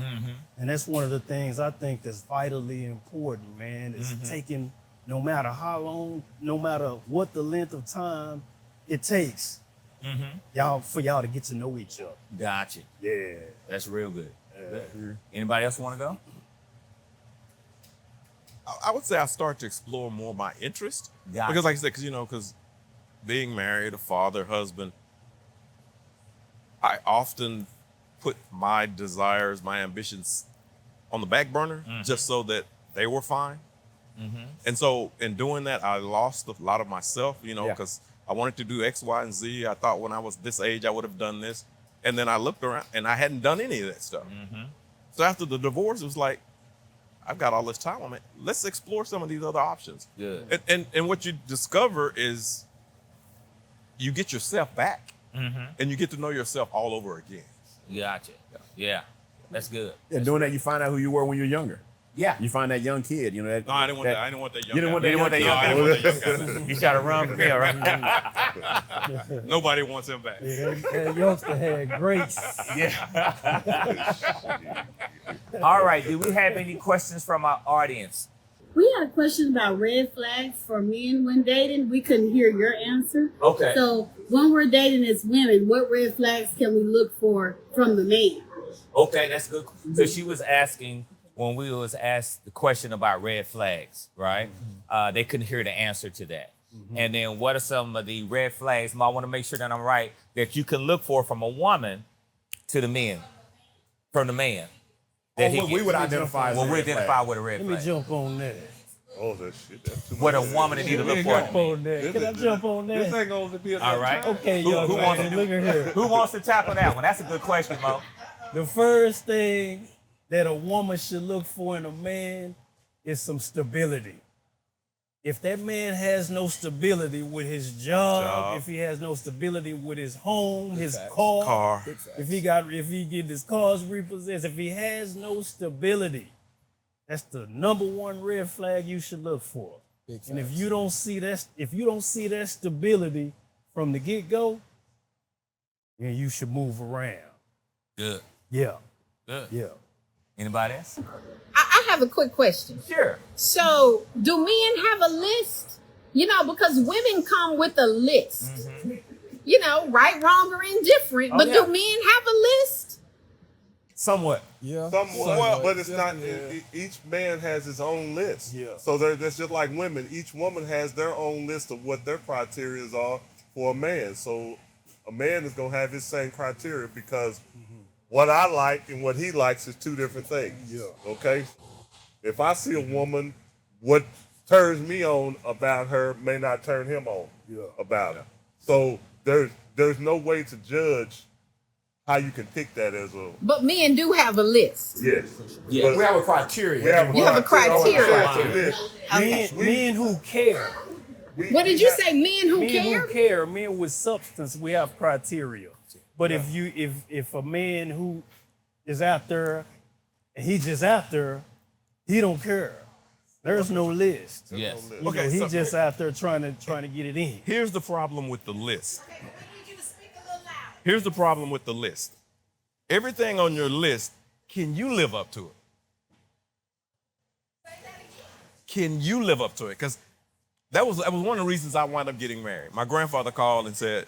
And that's one of the things I think that's vitally important, man, is taking, no matter how long, no matter what the length of time it takes, for y'all to get to know each other. Gotcha. Yeah. That's real good. Anybody else want to go? I would say I start to explore more my interest. Gotcha. Because like I said, because being married, a father, husband, I often put my desires, my ambitions on the back burner just so that they were fine. And so in doing that, I lost a lot of myself, you know, because I wanted to do X, Y, and Z. I thought when I was this age, I would have done this. And then I looked around and I hadn't done any of that stuff. So after the divorce, it was like, I've got all this time on it. Let's explore some of these other options. And what you discover is you get yourself back and you get to know yourself all over again. Gotcha. Yeah. That's good. And doing that, you find out who you were when you're younger. Yeah. You find that young kid, you know. That, No, I didn't want that. I didn't want that young You didn't guy. want that young No, I didn't want that young guy. You try to run from here, right? Nobody wants him back. That youngster had grace. All right. Do we have any questions from our audience? We had a question about red flags for men when dating. We couldn't hear your answer. Okay. So when we're dating as women, what red flags can we look for from the man? Okay, that's good. So she was asking when we was asked the question about red flags, right? They couldn't hear the answer to that. And then what are some of the red flags? I want to make sure that I'm right, that you can look for from a woman to the men, from the man. That what we would identify as what a we red flag. identify with a red Let me flag. jump on that. Oh, that shit. That's too What a much. woman need to look Jump for. on that. Can I jump on This that? ain't going to be a All right. Okay, Who young wants to man, look at here. Who wants to tackle that one? That's a good question, Mo. The first thing that a woman should look for in a man is some stability. If that man has no stability with his job, if he has no stability with his home, his car, if he get his cars repossessed, if he has no stability, that's the number one red flag you should look for. And if you don't see that stability from the get-go, then you should move around. Good. Yeah. Good. Yeah. Anybody else? I have a quick question. Sure. So do men have a list? You know, because women come with a list. You know, right, wrong, or indifferent. But do men have a list? Somewhat. Yeah. Somewhat, but it's not. Each man has his own list. Yeah. So that's just like women. Each woman has their own list of what their criteria are for a man. So a man is gonna have his same criteria because what I like and what he likes is two different things. Yeah. Okay. If I see a woman, what turns me on about her may not turn him on about her. So there's no way to judge how you can pick that as a. But men do have a list. Yes. Yeah. We have a criteria. You have a criteria. Men who care. What did you say? Men who Men care? who care, men with substance, we have criteria. But if a man who is out there and he's just out there, he don't care. There's no list. Yes. You know, Okay, he's so- just out there trying to get it in. Here's the problem with the list. Here's the problem with the list. Everything on your list, can you live up to it? Can you live up to it? Because that was one of the reasons I wound up getting married. My grandfather called and said,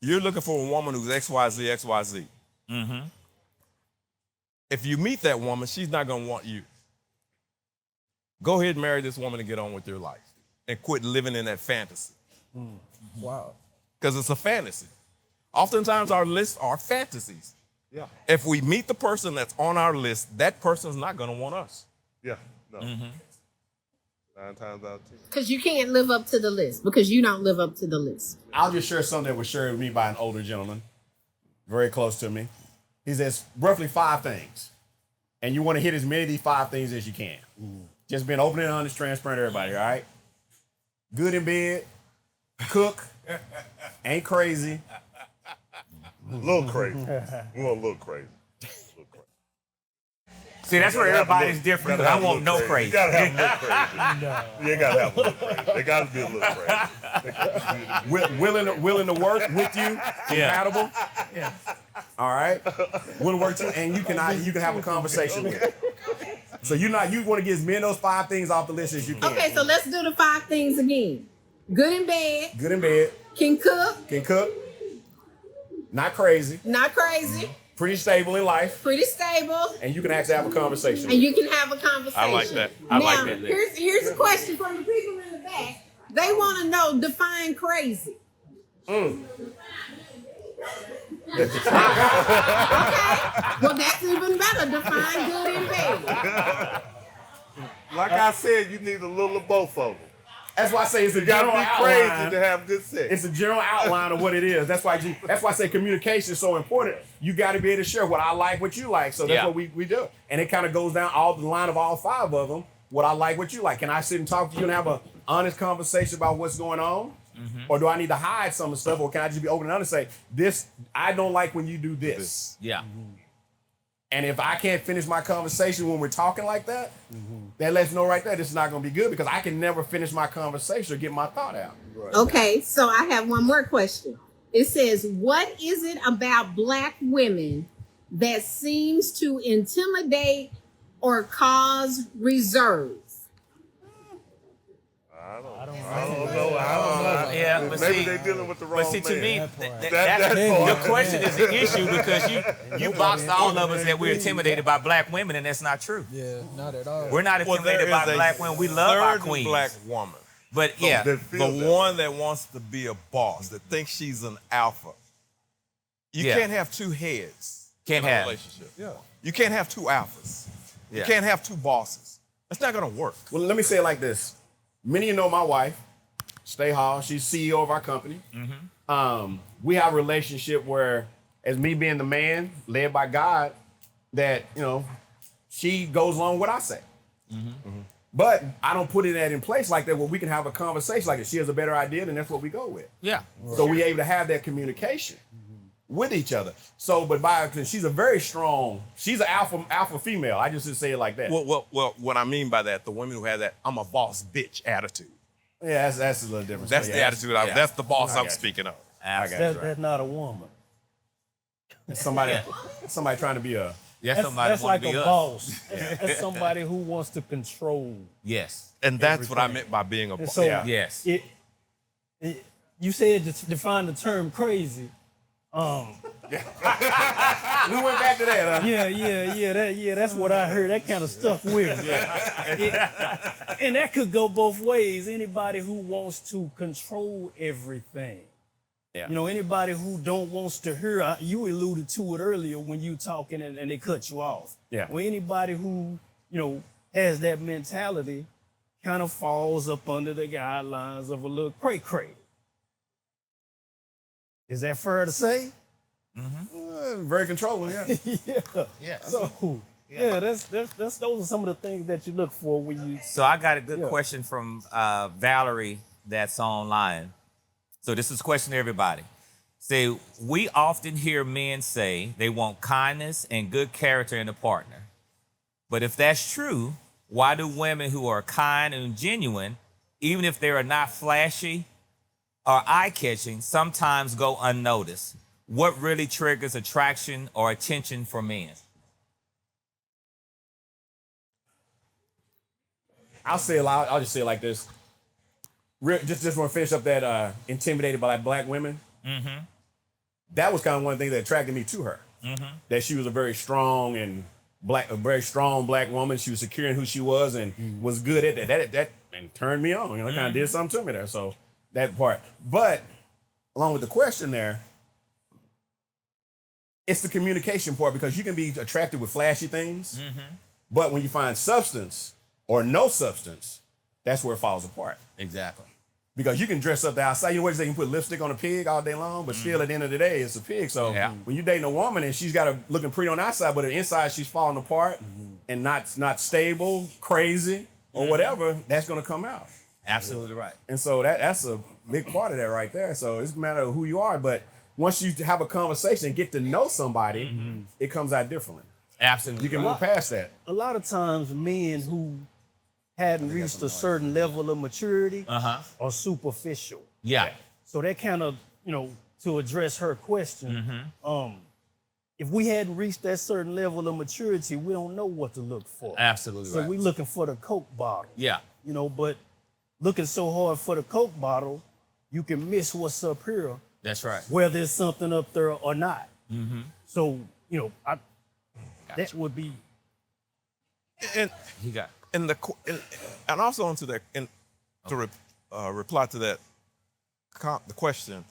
"You're looking for a woman who's XYZ, XYZ. If you meet that woman, she's not going to want you. Go ahead and marry this woman and get on with your life and quit living in that fantasy." Wow. Because it's a fantasy. Oftentimes our lists are fantasies. Yeah. If we meet the person that's on our list, that person's not going to want us. Yeah. No. 9 times out of 10. Because you can't live up to the list. Because you don't live up to the list. I'll just share something that was shared with me by an older gentleman, very close to me. He says roughly 5 things. And you want to hit as many of these 5 things as you can. Just being open and honest, transparent to everybody, all right? Good in bed, cook, ain't crazy. A little crazy. We want a little crazy. See, that's where everybody's different. I want no crazy. You gotta have a little crazy. You gotta have a little crazy. They gotta be a little crazy. Willing to work with you, compatible. Yeah. All right. Willing to work with you, and you can have a conversation with it. So you want to get as many of those 5 things off the list as you can. Okay, so let's do the 5 things again. Good in bed. Good in bed, Can cook. can cook, not crazy, Not crazy. pretty stable in life, Pretty stable. and you can actually have a conversation. And you can have a conversation. I like that. I now, like that. Here's a question from the people in the back. They want to know, define crazy. Well, that's even better. Define good and bad. Like I said, you need a little of both of them. That's why I say it's a You gotta general be outline. crazy to have good sex. It's a general outline of what it is. That's why I say communication is so important. You got to be able to share what I like, what you like. So that's what we do. And it kind of goes down all the line of all 5 of them. What I like, what you like. Can I sit and talk to you and have an honest conversation about what's going on? Or do I need to hide some of the stuff? Or can I just be open and honest and say, this, I don't like when you do this. Yeah. And if I can't finish my conversation when we're talking like that, that lets me know right there this is not going to be good because I can never finish my conversation or get my thought out. Right. Okay, so I have one more question. It says, what is it about Black women that seems to intimidate or cause reserve? I don't know. Yeah, but Maybe see, they're dealing with the wrong but see, to me, man. that part. your question is an issue because you boxed all of us that we're intimidated by Black women, and that's not true. Yeah, not at all. We're not intimidated by Black women. We love our queens. Black woman. But yeah, The one that wants to be a boss, that thinks she's an alpha. You can't have 2 heads Can't in a have. relationship. Yeah. You can't have 2 alphas. You can't have 2 bosses. That's not gonna work. Well, let me say it like this. Many of you know my wife, Stay Hall. She's CEO of our company. We have a relationship where, as me being the man, led by God, that, she goes along with what I say. But I don't put it in place like that where we can have a conversation like if she has a better idea, then that's what we go with. yeah. So we able to have that communication with each other. So, but cause she's a very strong, she's an alpha female. I just say it like that. Well, what I mean by that, the women who have that I'm a boss bitch attitude. Yeah, that's a little different. That's So, the attitude. That's the boss I I'm got you. speaking of. That's not a woman. Somebody trying to be a. That's like a boss. That's somebody who wants to control. Yes. And that's what I meant by being a And boss. so Yes. You said to define the term crazy. We went back to that, huh? That's what I heard. That kind of stuck with me. And that could go both ways. Anybody who wants to control everything. Yeah. Anybody who don't wants to hear, you alluded to it earlier when you talking and they cut you off. Yeah. Well, anybody who, has that mentality kind of falls up under the guidelines of a little cray-cray. Is that fair to say? Very controlling, yeah. Yeah. So, that's those are some of the things that you look for when you. So I got a good question from Valerie that's online. So this is a question to everybody. Say, we often hear men say they want kindness and good character in a partner. But if that's true, why do women who are kind and genuine, even if they are not flashy or eye-catching, sometimes go unnoticed? What really triggers attraction or attention for men? I'll say it loud. I'll just say it like this. Just want to finish up that intimidated by Black women. That was kind of one of the things that attracted me to her. That she was a very strong Black woman. She was secure in who she was and was good at that. That and turned me on. Kind of did something to me there. So that part. But along with the question there, it's the communication part because you can be attracted with flashy things, but when you find substance or no substance, that's where it falls apart. Exactly. Because you can dress up the outside. You know what they can put lipstick on a pig all day long, but still at the end of the day, it's a pig. So when you're dating a woman and she's got looking pretty on the outside, but on the inside she's falling apart and not stable, crazy, or whatever, that's gonna come out. Absolutely right. And so that's a big part of that right there. So it's a matter of who you are, but once you have a conversation and get to know somebody, it comes out differently. Absolutely. You can move past that. A lot of times, men who hadn't reached a certain level of maturity are superficial. Yeah. So that kind of, to address her question, if we hadn't reached that certain level of maturity, we don't know what to look for. Absolutely So right. we looking for the Coke bottle. Yeah. But looking so hard for the Coke bottle, you can miss what's up here, That's right. whether there's something up there or not. So, that would be. And He got. and also onto that, and to reply to that, the question.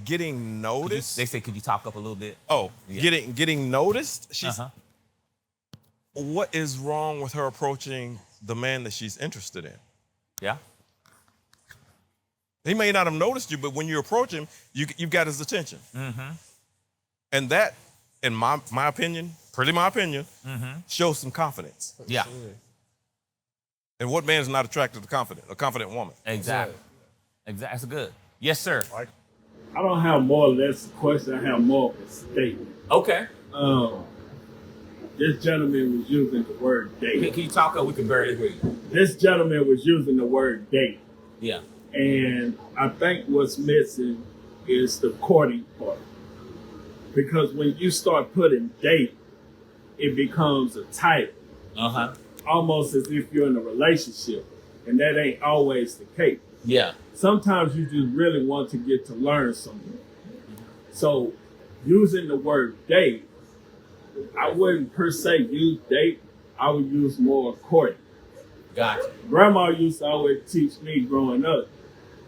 getting noticed. They say, could you talk up a little bit? Oh, Yeah. getting noticed. She's Uh-huh. what is wrong with her approaching the man that she's interested in? Yeah. He may not have noticed you, but when you approach him, you've got his attention. Mm-hmm. And that, in my opinion, shows some confidence. Yeah. And what man is not attracted to a confident woman? Exactly. That's good. Yes, sir. I don't have more or less a question. I have more of a statement. Okay. This gentleman was using the word date. Can you talk up? We can barely hear you. This gentleman was using the word date. Yeah. And I think what's missing is the courting part. Because when you start putting date, it becomes a title. Uh-huh. Almost as if you're in a relationship. And that ain't always the case. Yeah. Sometimes you just really want to get to learn something. So using the word date, I wouldn't per se use date. I would use more courting. Gotcha. Grandma used to always teach me growing up,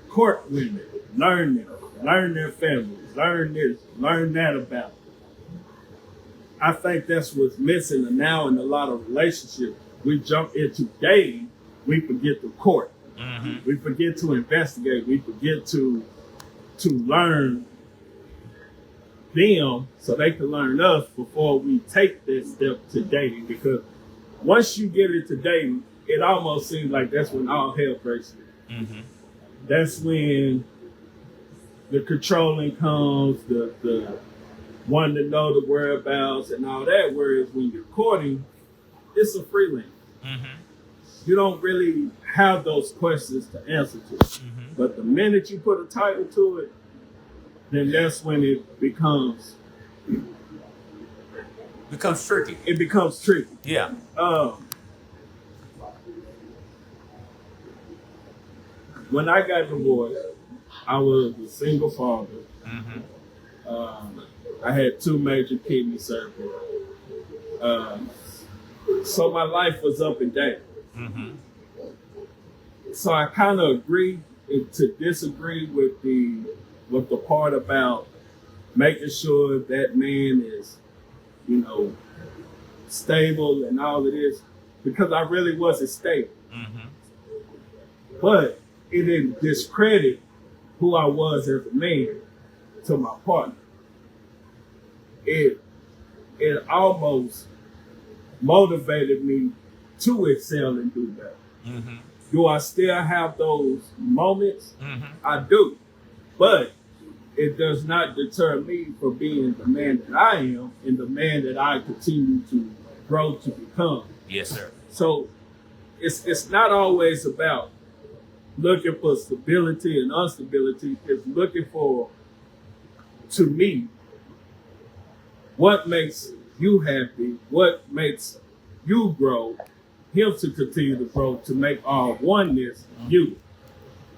court women, learn them, learn their families, learn this, learn that about them. I think that's what's missing now in a lot of relationships. We jump into dating, we forget to court. Mm-hmm. We forget to investigate. We forget to learn them so they can learn us before we take this step to dating. Because once you get into dating, it almost seems like that's when all hell breaks loose. Mm-hmm. That's when the controlling comes, the wanting to know the whereabouts and all that. Whereas when you're courting, it's a freelance. Mm-hmm. You don't really have those questions to answer to. Mm-hmm. But the minute you put a title to it, then that's when it becomes tricky. It becomes tricky. Yeah. When I got divorced, I was a single father. Mm-hmm. I had 2 major kidney surgeries. So my life was up and down. Mm-hmm. So I kind of agree to disagree with the part about making sure that man is, stable and all of this, because I really wasn't stable. Mm-hmm. But it didn't discredit who I was as a man to my partner. It almost motivated me to excel and do better. Mm-hmm. Do I still have those moments? Mm-hmm. I do. But it does not deter me from being the man that I am and the man that I continue to grow to become. Yes, sir. So it's not always about looking for stability and instability. It's looking for, to me, what makes you happy, what makes you grow, him to continue to grow, to make our oneness you,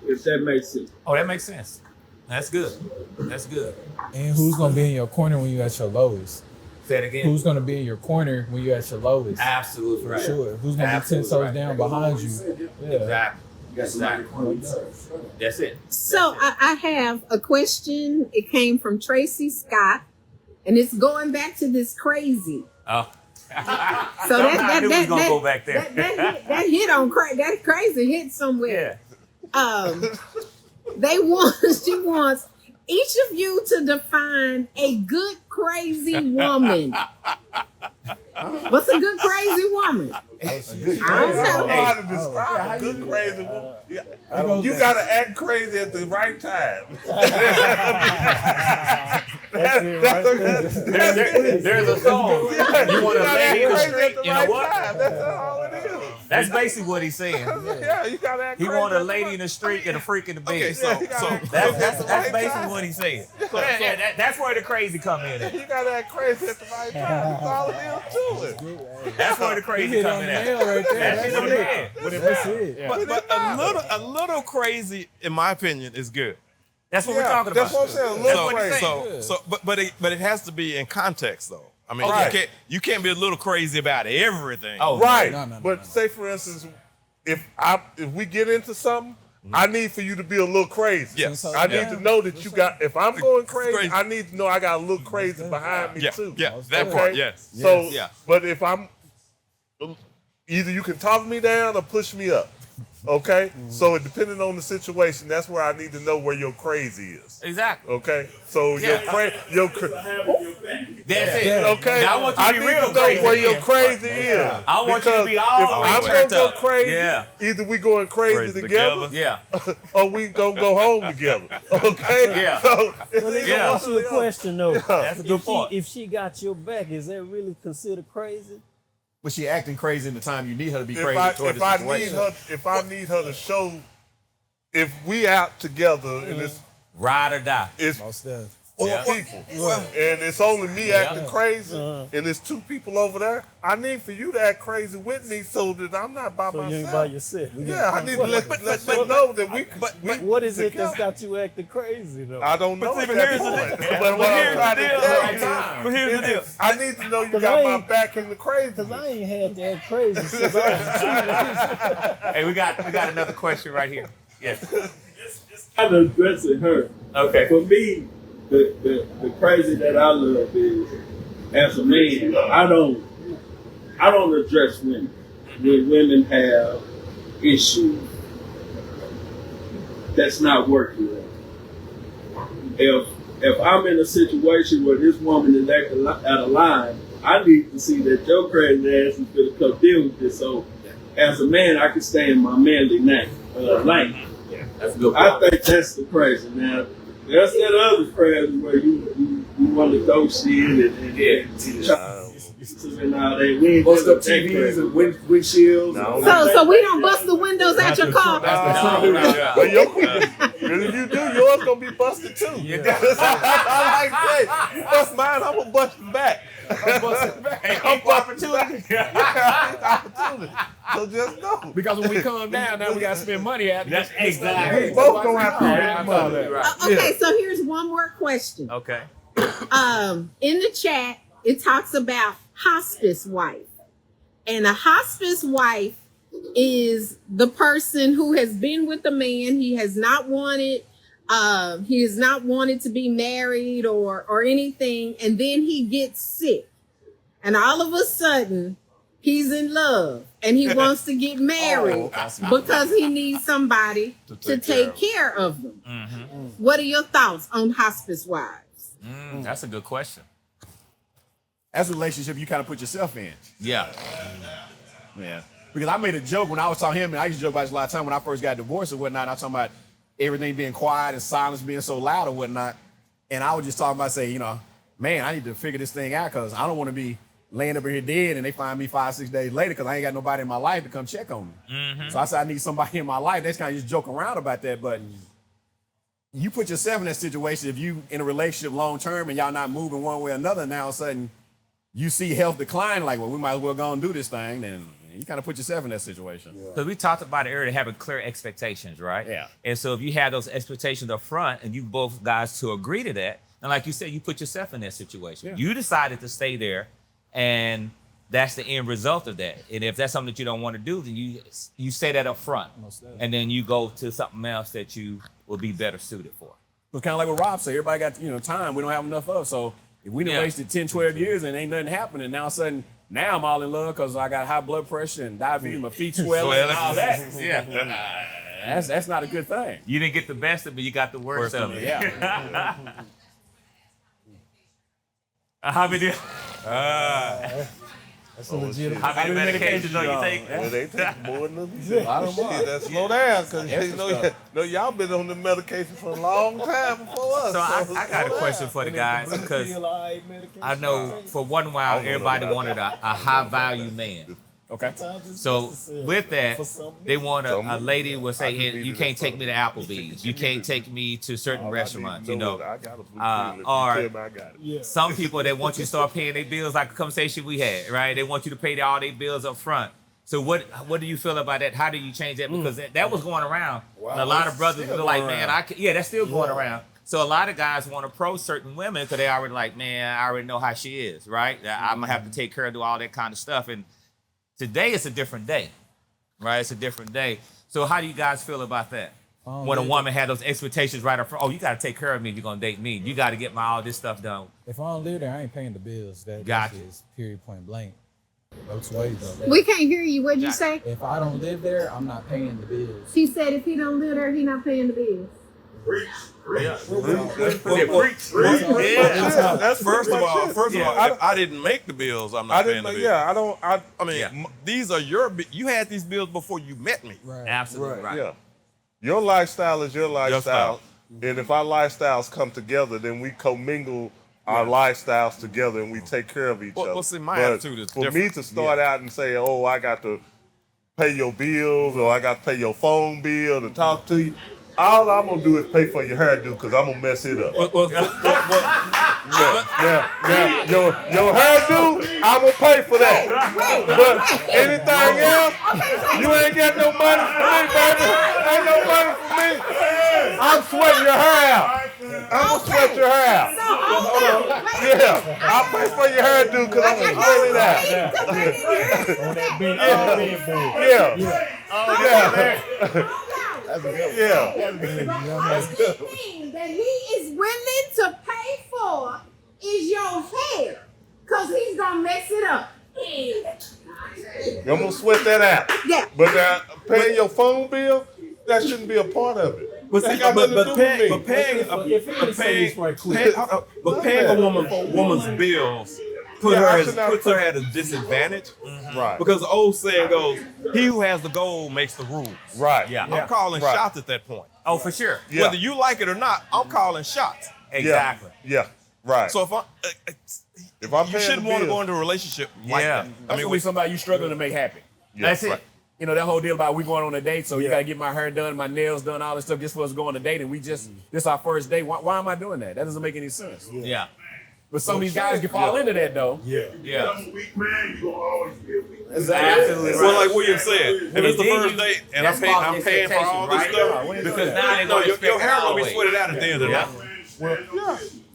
if that makes sense. Oh, that makes sense. That's good. That's good. And who's gonna be in your corner when you at your lowest? Say it again. Who's gonna be in your corner when you at your lowest? Absolutely right. Sure. Who's gonna be 10 toes down behind you? Yeah. Exactly. That's it. So I have a question. It came from Tracy Scott, and it's going back to this crazy. Oh. So I knew we was gonna go back there. that hit on that crazy hit somewhere. Yeah. She wants each of you to define a good crazy woman. What's a good crazy woman? I don't know. How to describe a good crazy woman. You gotta act crazy at the right time. There's a song. You want a lady in the street, you know what? That's all it is. That's basically what he's saying. Yeah, you gotta act He crazy. want a lady in the street and a freak in the bed. Okay, so That's basically what he's saying. That's where the crazy come in at. You gotta act crazy at the right time. That's all it is to it. That's where the crazy come in at. Right there. That's it. That's it. But a little crazy, in my opinion, is good. That's what we're talking about. That's what I'm saying. A little crazy. But it has to be in context, though. I mean, Right. you can't be a little crazy about everything. Oh, Right. No. But say, for instance, if we get into something, I need for you to be a little crazy. Yes. I need to know that you got. If I'm going crazy, I need to know I got a little crazy behind me too. Yeah, that part, yes. So, Yeah. but if I'm, either you can talk me down or push me up. Okay, so it depending on the situation, that's where I need to know where your crazy is. Exactly. Okay, so Yeah. That's it. okay. Now, I want you to be need real to know crazy where your then. crazy is. I want you to be all if the way I'm turned gonna go up. crazy, Yeah. either we going crazy together, Yeah. or we gonna go home together. Okay. Yeah. So Well, let me Yeah. ask you a question though. That's a good point. If she got your back, is that really considered crazy? But she acting crazy in the time you need her to be if crazy toward the situation. I need her to show, if we out together and it's Ride or die. Most definitely. four Yeah. people and it's only me acting crazy and it's two people over there, I need for you to act crazy with me so that I'm not by So myself. you ain't by yourself. Yeah, I need to let them know that we. What is it that's got you acting crazy though? I don't know. But at that here's the point. deal. But what I'm trying to tell you But here's the deal. I need to know you 'Cause got I my ain't- back in the crazy. Cause I ain't had to act crazy since I was Hey, we got another question right here. Yes. kind of addressing her. Okay. For me, the crazy that I love is, as a man, I don't address women when women have issues that's not working right. If I'm in a situation where this woman is acting out of line, I need to see that your crazy ass is going to come deal with this. So, as a man, I can stay in my manly lane. That's a good I point. think that's the crazy. Now, there's that other crazy where you want to throw shit and all that. We ain't Bust gonna up take TVs that. and windshields. So we don't bust the windows out your car. But if you do, yours gonna be busted too. I like that. You bust mine, I'm gonna bust it back. I'm busting back. I'm opportunity. Opportunity. So just know. Because when we calm down, now we got to spend money at it. That's exactly. We both gonna have to spend money. Okay, so here's one more question. Okay. In the chat, it talks about hospice wife. And a hospice wife is the person who has been with a man. He has not wanted to be married or anything, and then he gets sick. And all of a sudden, he's in love and he wants to get married because he needs somebody to take care of them. Mm-hmm. What are your thoughts on hospice wives? That's a good question. That's a relationship you kind of put yourself in. Yeah. Yeah. Because I made a joke when I was talking to him, and I used to joke about this a lot of time when I first got divorced or whatnot. And I was talking about everything being quiet and silence being so loud or whatnot. And I was just talking about saying, man, I need to figure this thing out because I don't want to be laying up in here dead and they find me 5-6 days later because I ain't got nobody in my life to come check on me. Mm-hmm. So I said, I need somebody in my life. That's kind of just joking around about that. But you put yourself in that situation if you in a relationship long term and y'all not moving one way or another, and now all of a sudden you see health decline, like, well, we might as well go and do this thing, then you kind of put yourself in that situation. Because we talked about it earlier, having clear expectations, right? Yeah. And so if you have those expectations up front and you both guys to agree to that, and like you said, you put yourself in that situation. Yeah. You decided to stay there, and that's the end result of that. And if that's something that you don't want to do, then you say that up front, and then you go to something else that you will be better suited for. It's kind of like what Rob said. Everybody got time we don't have enough of. So if we done wasted 10, 12 years and ain't nothing happening, now all of a sudden, now I'm all in love because I got high blood pressure and diabetes, my feet swelling and all that. Yeah. That's not a good thing. You didn't get the best of it, you got the worst of it. Yeah. How many That's a legitimate. how many medications do you take? Well, they take more than them. I don't know. That slow down because y'all been on the medication for a long time before us. So I got a question for the guys because I know for one while everybody wanted a high value man. Okay. So with that, they want a lady will say, hey, you can't take me to Applebee's. You can't take me to certain restaurants, or some people, they want you to start paying their bills like a conversation we had, right? They want you to pay all their bills up front. So what do you feel about that? How do you change that? Because that was going around. Wow, and a lot of brothers were like, man, that's still going around. So a lot of guys want to approach certain women because they already like, man, I already know how she is, right? I'm going to have to take care of do all that kind of stuff. And today it's a different day, right? It's a different day. So how do you guys feel about that? when a woman had those expectations right up front. Oh, you got to take care of me if you're gonna date me. You got to get all this stuff done. If I don't live there, I ain't paying the bills. That's Gotcha. just period, point blank. Both ways though. We can't hear you. What'd you say? If I don't live there, I'm not paying the bills. She said if he don't live there, he not paying the bills. That's first of all. If I didn't make the bills, I'm not paying the bills. Yeah, I don't. I mean, these are you had these bills before you met me. Right. Absolutely right. Yeah. Your lifestyle is your lifestyle. And if our lifestyles come together, then we commingle our lifestyles together and we take care of each other. Well, see, my But attitude is for different. me to start out and say, oh, I got to pay your bills or I got to pay your phone bill to talk to you, all I'm going to do is pay for your hairdo because I'm going to mess it up. Now, your hairdo, I'm going to pay for that. But anything else, you ain't got no money for me, baby. Ain't no money for me. I'm sweating your hair out. I'm going to sweat your hair out. Yeah, I'll pay for your hairdo because I'm going to sweat it out. The thing that he is willing to pay for is your hair, because he's going to mess it up. I'm going to sweat that out. Yeah. But paying your phone bill, that shouldn't be a part of it. But That got nothing to do with me. paying a woman's bills puts her at a disadvantage. Right. Because the old saying goes, he who has the goal makes the rules. Right. Yeah. I'm calling Right. shots at that point. Oh, for sure. Yeah. Whether you like it or not, I'm calling shots. Exactly. Yeah. Right. So if I'm you paying shouldn't the want to bill, go into a relationship like Yeah. that. I mean, with somebody you struggling to make happy. That's it. right. You know, that whole deal about we going on a date, so you got to get my hair done, my nails done, all this stuff just for us to go on a date, and we just, this our first date. Why am I doing that? That doesn't make any sense. Yeah. But some of these guys can fall into that, though. Yeah. I'm a weak man, you gonna always be a weak man. Exactly. Well, like William said, if it's the then first you- date and that's I'm paying for all this right? stuff, Because now they're no, going to your expect hair gonna be always. sweated out at the end of the night.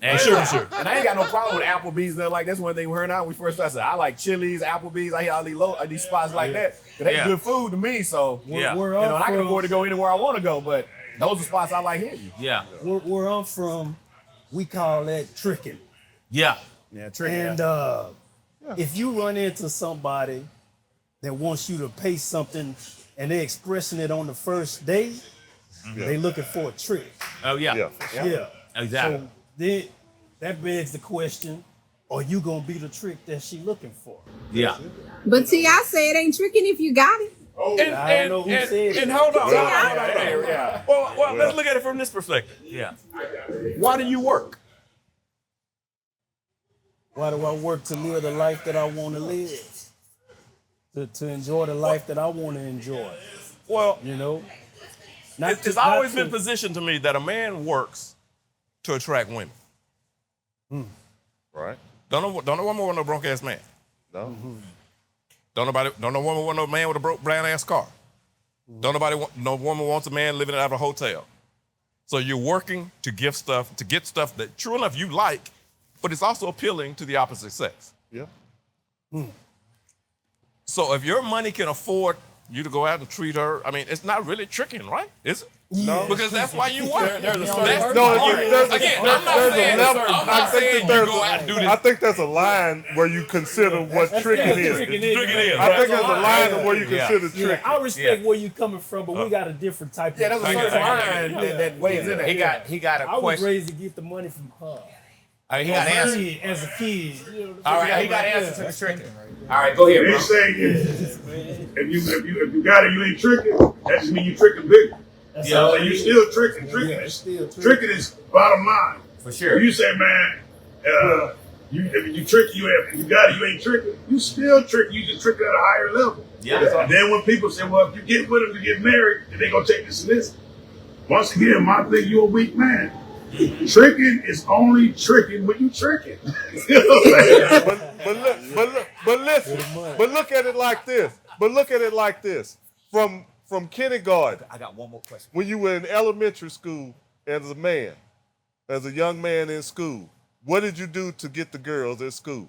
And Sure. And I ain't got no problem with Applebee's. Nothing like that's one thing we heard out. We first started. I like Chili's, Applebee's. I hit all these spots like that. 'Cause they Yeah. good food to me. So Yeah. you know, and I can afford to go anywhere I want to go. But those are spots I like hitting. Yeah. Where I'm from, we call that tricking. Yeah. Yeah, tricky. And if you run into somebody that wants you to pay something and they're expressing it on the first day, they looking for a trick. Oh, yeah. Yeah. Exactly. So then that begs the question, are you gonna be the trick that she looking for? Yeah. But T.I. said it ain't tricking if you got it. I don't know who said And it. hold on. Yeah. Well, let's look at it from this perspective. Yeah. Why do you work? Why do I work to live the life that I want to live? To enjoy the life that I want to enjoy. Well, You know? it's always been positioned to me that a man works to attract women. right? Don't no woman want no broke ass man. No. Don't no woman want no man with a broke brown ass car. No woman wants a man living out of a hotel. So you're working to get stuff that true enough you like, but it's also appealing to the opposite sex. Yeah. So if your money can afford you to go out and treat her, I mean, it's not really tricking, right? Is it? No. Because that's why you work. There's a That's- certain No, Again, I'm not saying there's a level. I'm I not saying think you that go out and do this. I think there's a line where you consider what tricking is. Tricking is. I think there's a line where you consider tricking. I respect where you're coming from, but we got a different type of. Yeah, there's a certain line that weighs in there. He got a I was question. raised to get the money from her. He got an answer. As a kid. You know, All right. He got an answer to the tricking. All right. Go ahead, They bro. say if you got it, you ain't tricking. That just mean you tricking bigger. That's Yeah. all So it you is. still tricking. Tricking is bottom line. For If sure. you say, man, if you trick, if you got it, you ain't tricking. You still tricking. You just tricking at a higher level. Yeah. And then when people say, well, if you get with them to get married, then they gonna take this and this. Once again, my thing, you a weak man. Tricking is only tricking when you tricking. You know what I'm saying? But look at it like this. But look at it like this. From kindergarten, I got one more question. when you were in elementary school as a man, as a young man in school, what did you do to get the girls at school?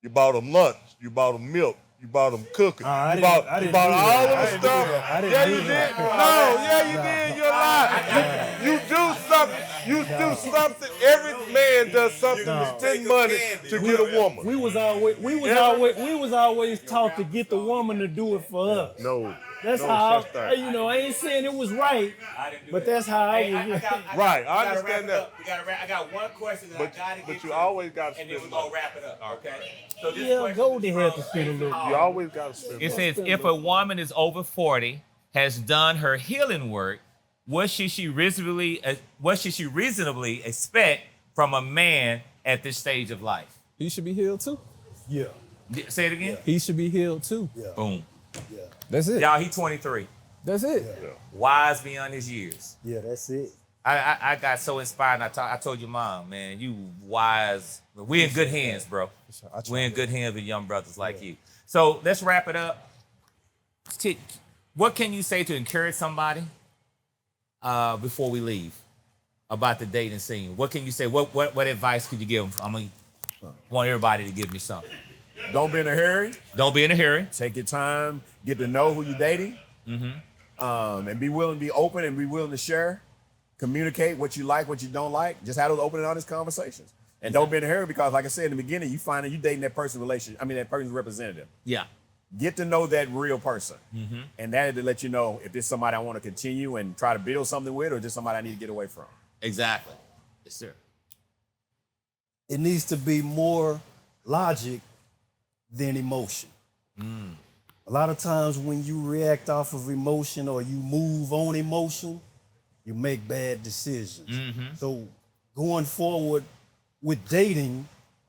You bought them lunch, you bought them milk, You bought them cookies. I You didn't- bought, I you didn't bought do all that. of I the didn't do stuff. that. I didn't Yeah, do you did. that. No, yeah, you did. You're lying. You do something. You do something. Every man does something to spend money to get a woman. We was always taught to get the woman to do it for us. No. That's no how such thing. I ain't saying it was right, but that's how I was. Right, I understand that. I got one question that I gotta get But you to, always got to and then spend we're gonna money. wrap it up. Okay. So this Yeah, question Goldie is had from- to spend a little. You always got to spend It money. says, if a woman is over 40, has done her healing work, what should she reasonably expect from a man at this stage of life? He should be healed too. Yeah, Say it again. He should be healed too. Boom. yeah, That's it. Y'all, he 23. That's it. Wise beyond his years. yeah. That's it. I got so inspired. I told your mom, man, you wise. We in good hands, bro. We in good hands with young brothers like you. So let's wrap it up. What can you say to encourage somebody before we leave about the dating scene? What can you say? What advice could you give them? Want everybody to give me something. Don't be in a hurry. Don't be in a hurry. Take your time. Get to know who you're dating. And be willing to be open and be willing to share. Communicate what you like, what you don't like. Just have those open and honest conversations. And don't be in a hurry because, like I said in the beginning, you find that you dating that person's relationship. I mean, that person's representative. Yeah. Get to know that real person. And that is to let you know if this is somebody I want to continue and try to build something with, or just somebody I need to get away from. Exactly. Yes, sir. It needs to be more logic than emotion. A lot of times when you react off of emotion or you move on emotion, you make bad decisions. So going forward with dating,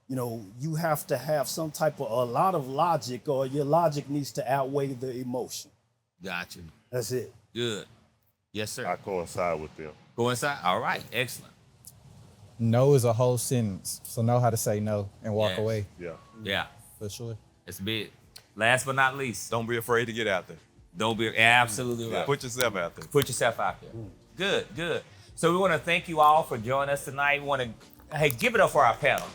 you have to have some type of a lot of logic, or your logic needs to outweigh the emotion. Gotcha. That's it. Good. Yes, sir. I coincide with them. Go inside. All right. Excellent. No is a whole sentence, so know how to say no and walk Yes. away Yeah. Yeah. for sure. It's big. Last but not least, Don't be afraid to get out there. don't be absolutely right. Put yourself out there. Put yourself out there. Good, good. So we want to thank you all for joining us tonight. We want to, give it up for our panel.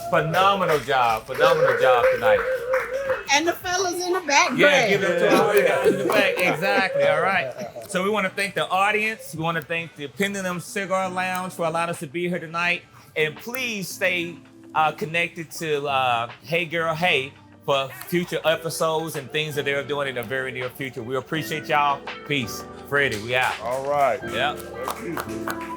Phenomenal job tonight. And the fellas in the back. Yeah, give it up to all the guys in the back. Exactly. All right. So we want to thank the audience. We want to thank the Pendulum Cigar Lounge for allowing us to be here tonight. And please stay connected to Hey Girl Hey for future episodes and things that they're doing in the very near future. We appreciate y'all. Peace. Freddie, we out. All right. Yeah. Thank you.